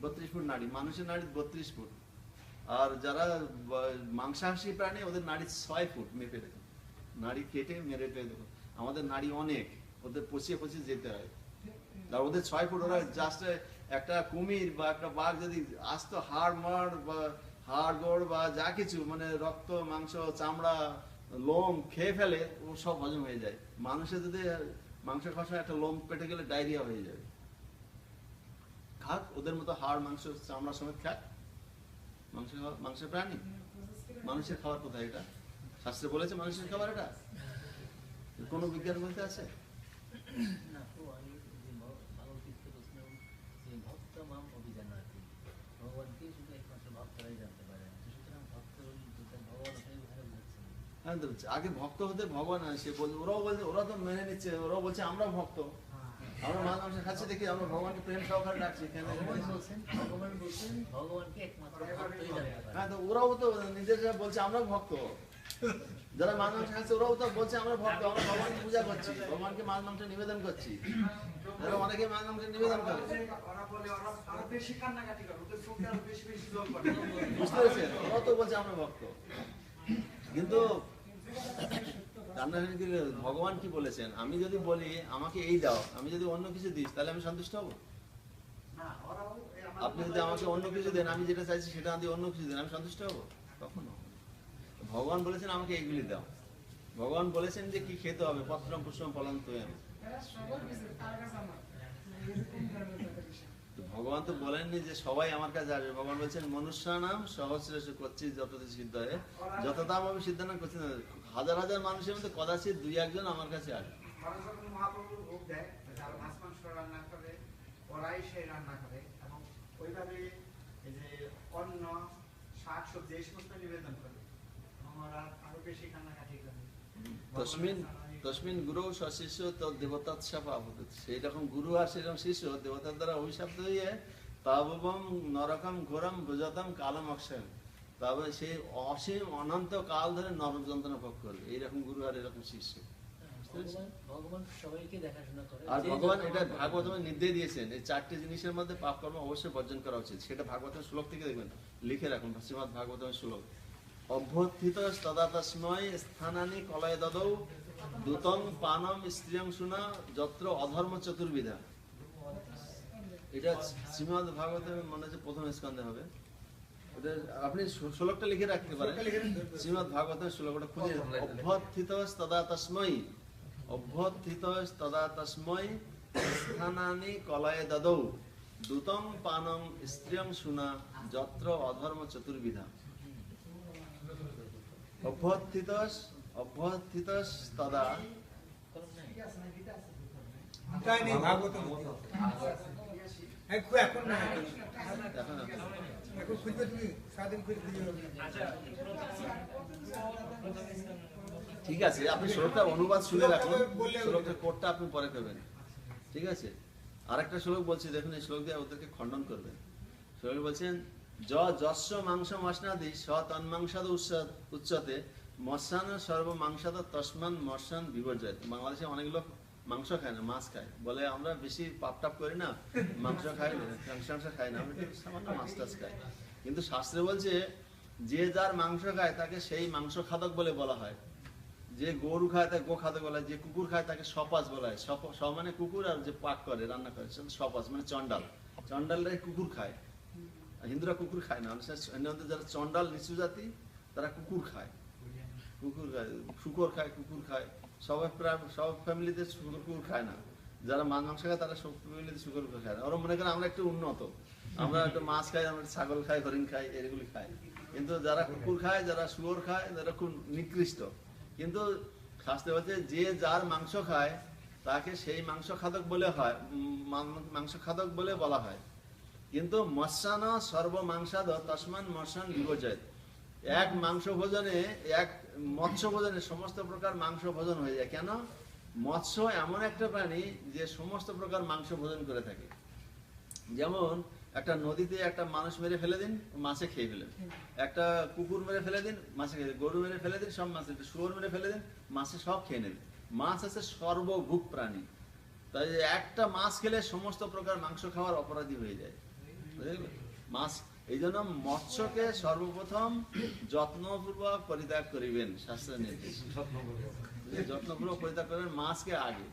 32 ফুট নাড়ি, মানুষের নাড়ি 32 ফুট। আর যারা মাংসাহাসী প্রাণী ওদের নাড়ি 6 ফুট। মেপে দেখো, নাড়ি কেটে মেরে দেখো, আমাদের নাড়ি অনেক, ওদের পচিয়ে পচিয়ে যেতে হয়। আর ওদের 6 ফুট। ওরা জাস্ট একটা কুমির বা একটা বাঘ যদি আস্ত হাড় মাড় বা হাড় গোড় বা যা কিছু মানে রক্ত মাংস চামড়া লোম খেয়ে ফেলে, ও সব হজম হয়ে যায়। মানুষের যদি মাংস খাওয়ার সময় একটা লোম পেটে গেলে ডায়রিয়া হয়ে যাবে। খাক ওদের মতো হাড় মাংস চামড়া সমেত খাক। মাংসের প্রাণী মানুষের খাবার কোথায়? এটা শাস্ত্রে বলেছে মানুষের খাবার? এটা কোন বিজ্ঞান বলতে আছে? না তো আমি যে ভাগবতীতে বলছিলাম যে ভক্ত মাম অভিজানাতি, ভগবানকে শুধু একমাত্র ভক্তরাই জানতে পারে। সুতরাং ভক্ত ভগবান ওখানে বলছেন আগে ভক্ত হতে ভগবান সে বলছে, ওরাও বলছে, ওরা তো মেনে নিচ্ছে, ওরাও বলছে আমরা ভক্ত, আমরা মাছ মাংস খাচ্ছি দেখি আমরা ভগবানকে প্রেম সহকারে ডাকছি। কেন ভগবান বলছেন ভগবানকে একমাত্র ভক্তই জানতে পারে। হ্যাঁ, তো ওরাও তো নিজেরা বলছে আমরা ভক্ত। যারা মাছ মাংস খাচ্ছে ওরাও তো বলছে আমরা ভক্ত, আমরা ভগবানকে পূজা করছি, ভগবানকে মাছ মাংস নিবেদন করছি। যারা অনেকে মাছ মাংস নিবেদন করে, বুঝতে পেরেছেন? ওরাও তো বলছে আমরা ভক্ত। কিন্তু ভগবান কি বলেছেন? আমি যদি বলি আমাকে এই দাও, আমি যদি অন্য কিছু দিস, তাহলে আমি সন্তুষ্ট হবো? আপনি যদি আমাকে অন্য কিছু দেন, আমি যেটা চাইছি সেটা দিয়ে অন্য কিছু দেন, আমি সন্তুষ্ট হবো? কখনো। ভগবান বলেছেন আমাকে এইগুলি দাও। ভগবান বলেছেন যে কি খেতে হবে, পত্রম পুষ্পম ফলম তোয়ম। ভগবান তো বলেননি যে সবাই আমার কাছে আসবে। ভগবান বলছেন মনুষ্যানাম সহস্রেষু কচ্ছিৎ যততে সিদ্ধয়ে যতদাম আমি সিদ্ধান্ত করছি না। হাজার হাজার মানুষের মধ্যে কদাচিৎ 2-1 আমার কাছে আসবে। মহাপ্রভুর ভোগ দেয়, যারা মাছ মাংস রান্না করে ওরাই সেই রান্না করে, এবং ওইভাবে এই যে অন্ন শাক সবজি এই সমস্ত নিবেদন করে, এবং ওরা আরো বেশি কান্নাকাটি করে। তসমিন গুরু সশিষ্য তো দেবতাৎসাপ আবুত। সেই রকম গুরু আর সেরকম শিষ্য দেবতার দ্বারা অভিশপ্ত হয়ে তাবম নরকম ঘোরম ব্রজতম কালম অক্ষয়ম, তবে সেই অসীম অনন্ত কাল ধরে নরক যন্ত্রণা ভোগ করবে। এইরকম গুরু আর এরকম শিষ্য। ভগবান সবাইকে দেখাশোনা করে। আর ভগবান এটা ভাগবতমে নির্দেশ দিয়েছেন, এই 4টি জিনিসের মধ্যে পাপ কর্ম অবশ্যই বর্জন করা উচিত। সেটা ভাগবতের শ্লোক থেকে দেখবেন, লিখে রাখুন, শ্রীমদ্ ভাগবতের শ্লোক। অভ্যুত্থিত তদা তস্মৈ স্থানানি কলয় দদৌ দূতং পানম স্ত্রিয়ং শুনা যত্র অধর্ম চতুর্বিধা। এটা শ্রীমদ্ ভাগবতের মনে হচ্ছে প্রথম স্কন্ধে হবে। ওটা আপনি শ্লোকটা লিখে রাখতে পারেন, শ্রীমদ্ ভাগবতের শ্লোকটা খুঁজে। অভ্যুত্থিত তদা তস্মৈ, অভ্যুত্থিত তদা তস্মৈ স্থানানি কলয় দদৌ দূতং পানম স্ত্রিয়ং শুনা যত্র অধর্ম চতুর্বিধা। অভ্যুত্থিত তদা ঠিক আছে, আপনি শ্লোকটা অনুবাদ শুনে রাখুন, শ্লোকটার কোডটা আপনি পরে করবেন। ঠিক আছে, আরেকটা শ্লোক বলছি, দেখুন এই শ্লোক দিয়ে ওদেরকে খণ্ডন করবেন। শ্লোক বলছেন যস্য মাংস মশনাদি স তন্মাংসাদ উচ্চতে মৎস্যান সর্ব মাংসাদ তস্মান মৎস্যান বিবর্জয়ত। বাংলাদেশে অনেক লোক মাংস খায় না, মাছ খায়, বলে আমরা বেশি পাপ টাপ করি না, মাংস খাই মাংস খাই না, আমরা সামান্য মাছ টাছ খাই। কিন্তু শাস্ত্রে বলছে যে যার মাংস খায় তাকে সেই মাংস খাদক বলে বলা হয়। যে গরু খায় তাকে গো খাদক বলা হয়, যে কুকুর খায় তাকে সপাস বলা হয়। সব মানে কুকুর, আর যে পাক করে রান্না করে সপাস মানে চন্ডাল। চন্ডালরা কুকুর খায়, হিন্দুরা কুকুর খায় না। যারা চন্ডাল নিচু জাতি তারা কুকুর খায়, শুকর খায়, কুকুর খায়। সব ফ্যামিলিতে কুকুর খায় না। যারা মাছ মাংস খায় তারা সব ফ্যামিলিতে শুকর খায় না। ওরা মনে করেন আমরা একটু উন্নত, আমরা একটু মাছ খাই, আমরা ছাগল খাই, হরিণ খাই, এগুলি খাই। কিন্তু যারা কুকুর খায়, যারা শুয়োর খায়, তারা খুব নিকৃষ্ট। কিন্তু শাস্ত্রে বলছে যে যার মাংস খায় তাকে সেই মাংস খাদক বলে হয়, মাংস খাদক বলে বলা হয়। কিন্তু মৎস্যান সর্ব মাংসাদ তস্মান মৎস্যান বিবর্জয়ত। এক মাংস ভোজনে, এক মৎস্য ভোজনে সমস্ত প্রকার মাংস ভোজন হয়ে যায়। কেন? মৎস্য এমন একটা প্রাণী যে সমস্ত প্রকার মাংস ভোজন করে থাকে। যেমন একটা নদীতে একটা মানুষ মেরে ফেলে দিন, মাছে খেয়ে ফেলেন। একটা কুকুর মেরে ফেলে দিন, মাছে খেয়ে, গরু মেরে ফেলে দিন, সব মাছ, শুয়োর মেরে ফেলে দিন, মাছে সব খেয়ে নেবে। মাছ আছে সর্বভুক প্রাণী, তাই একটা মাছ খেলে সমস্ত প্রকার মাংস খাওয়ার অপরাধী হয়ে যায়, বুঝলেন? মাছ, এই জন্য মৎস্যকে সর্বপ্রথম যত্নপূর্বক পরিত্যাগ করিবেন, শাস্ত্রের নির্দেশ। যত্নপূর্বক পরিত্যাগ করবেন, মাছকে আগে,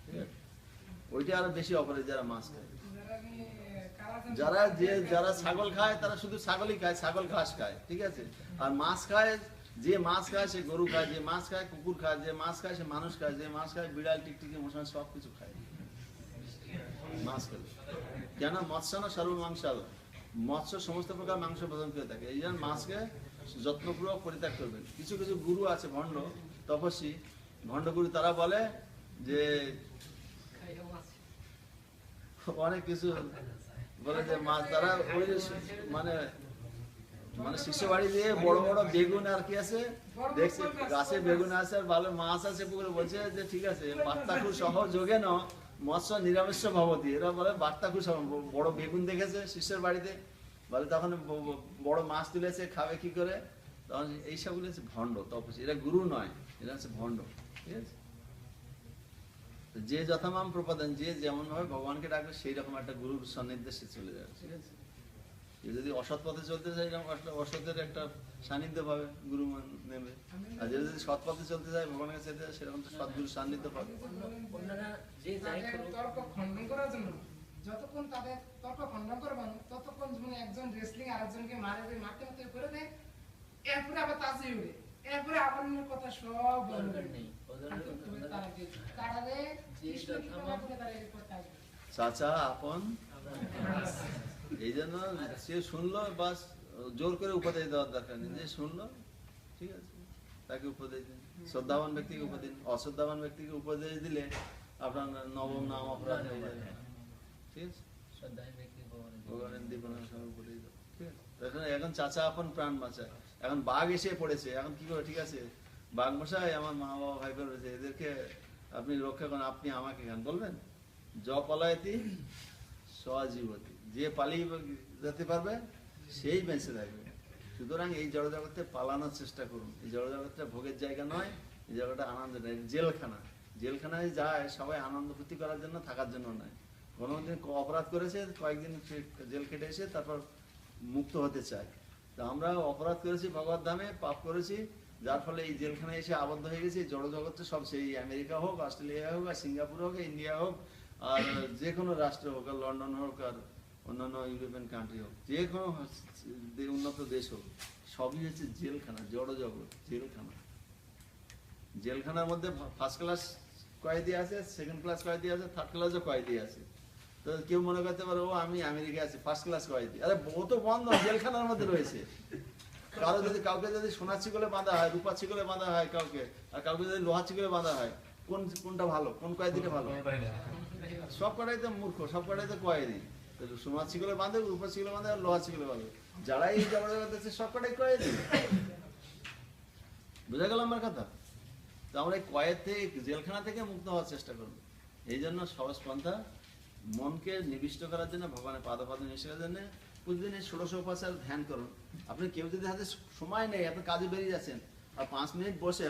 ঠিক আছে? ওইটা আরো বেশি অপরাধী যারা মাছ খায়। যারা ছাগল খায় তারা শুধু ছাগলই খায়, ছাগল ঘাস খায়, ঠিক আছে? আর মাছ খায়, যে মাছ খায় সে গরু খায়, যে মাছ খায় কুকুর খায়, যে মাছ খায় সে মানুষ খায়, যে মাছ খায় বিড়াল টিকটিকি মশা সব কিছু খায় মাছ খেলে। কেন? মৎস্য না সর্বমাংসাল, মৎস্য সমস্ত প্রকার মাংস প্রদান করে থাকে। এই জন্য মাছকে যত্নপূর্বক পরিত্যাগ করবেন। কিছু কিছু গুরু আছে ভণ্ড তপস্বী, ভণ্ড গুরু, তারা বলে যে অনেক কিছু বলে যে মাছ, তারা ওই মানে মানে শিষ্য বাড়ি দিয়ে বড় বড় বেগুন আর কি আছে দেখছে, গাছে বেগুন আছে আর ভালো মাছ আছে পুকুরে, বলছে যে ঠিক আছে বার্তাকু সহ যোগে ন মৎস্য নিরামিষ ভবতী। এরা বলে বার্তাকু সহ, বড় বেগুন দেখেছে শিষ্যের বাড়িতে, বলে তখন বড় মাছ তুলেছে, খাবে কি করে? তখন এইসবগুলো হচ্ছে ভণ্ড তপস্বী, এরা গুরু নয়, এরা হচ্ছে ভণ্ড, ঠিক আছে? যে যথামাম প্রপাদন, যে যেমন ভাবে ভগবানকে ডাকবে সেই রকম একটা গুরুর সন্নির্দেশে চলে যাবে, ঠিক আছে? যদি অসৎ পথে চলতে চাই, অসতের একটা সান্নিধ্য পাবে, গুরু নেবে। আর যদি সৎ পথে চলতে চায়, ভগবানের কাছে যেতে চায়, সেরকম তো সৎগুরুর সান্নিধ্য পাবে। অন্যরা যে যাই করুক, তর্ক খণ্ডন করার জন্য যতক্ষণ তাদের তর্ক খণ্ডন করবেন, ততক্ষণ মানে একজন রেসলিং আরেকজনকে মারতে মারতে করে দেয়, এরপরে আবার তাজে উঠে, এরপরে আবার অন্য কথা সব বন্ধ দরকার করে নেই। চাচা আপন, এই জন্য সে শুনলো, বাস জোর করে উপদেশ দেওয়ার দরকার নেই, যে শুনলো ঠিক আছে তাকে উপদেশ দিন। শ্রদ্ধাবান ব্যক্তিকে উপদেশ দিন, অশ্রদ্ধাবান ব্যক্তিকে উপদেশ দিলে আপনার নবম নাম অপরাধ হয়ে যাবে, ঠিক আছে? শ্রদ্ধায় ব্যক্তি ভগবানের দীপনার সঙ্গে উপদেশ দাও, ঠিক আছে? এখন এখন চাচা আপন প্রাণ বাঁচায়। এখন বাঘ এসে পড়েছে, এখন কি করে? ঠিক আছে বাঘ মশাই, আমার মা বাবা ভাই বোন রয়েছে, এদেরকে আপনি রক্ষা করেন, আপনি আমাকে কেন বলবেন? জ পলায়তি স্বজীবতী, যে পালিয়ে যেতে পারবে সেই বেঁচে থাকবে। সুতরাং এই জড়জগতে পালানোর চেষ্টা করুন। এই জড়জগৎটা ভোগের জায়গা নয়, এই জায়গাটা আনন্দের নয়, জেলখানা। জেলখানায় যায় সবাই আনন্দ ফুর্তি করার জন্য, থাকার জন্য নয়। কোনোদিন অপরাধ করেছে, কয়েকদিন জেল কেটে এসে তারপর মুক্ত হতে চায়। তা আমরা অপরাধ করেছি ভগবত ধামে, পাপ করেছি, যার ফলে এই জেলখানায় এসে আবদ্ধ হয়ে গেছি। জড়জগৎটা সব সেই আমেরিকা হোক, অস্ট্রেলিয়া হোক, আর সিঙ্গাপুর হোক, ইন্ডিয়া হোক, আর যে কোনো রাষ্ট্র হোক, আর লন্ডন হোক, আর অন্যান্য ইউরোপিয়ান কান্ট্রি হোক, যে কোনো উন্নত দেশ হোক, সবই হচ্ছে জেলখানা, জড়জগৎ জেলখানা। জেলখানার মধ্যে ফার্স্ট ক্লাস কয়েদি আছে, সেকেন্ড ক্লাস কয়েদি আছে, থার্ড ক্লাসও কয়েদি আছে। তো কেউ মনে করতে পারে ও আমি আমেরিকায় আছি, ফার্স্ট ক্লাস কয়েদি। আরে ও তো বন্ধ, জেলখানার মধ্যে রয়েছে। কারো যদি কাউকে যদি সোনার ছিকলে বাঁধা হয়, রূপার ছিকলে বাঁধা হয় কাউকে, আর কাউকে যদি লোহার ছিকলে বাঁধা হয়, কোনটা ভালো? কোন কয়েদিটা ভালো? সব কটাই তো মূর্খ, সব কটাই তো কয়েদি। সোনার ছিকলে বাঁধে, রূপার ছিকলে বাঁধে, আর লোহার ছিকলে বাঁধে। যারা এই জগতে আছে সব কটাই কয়েদি। বুঝা গেল আমার কথা? তো আমরা এই কয়েদ থেকে, জেলখানা থেকে মুক্ত হওয়ার চেষ্টা করবো। এই জন্য সহজ পন্থা, মনকে নিবিষ্ট করার জন্য, ভগবানের পাদপাদ নিষ্ঠার জন্য প্রতিদিন এই ষোড়শ উপাচার ধ্যান করুন। আপনি কেউ যদি হাতে সময় নেই, আপনি কাজে বেরিয়ে যাচ্ছেন, আর 5 মিনিট বসে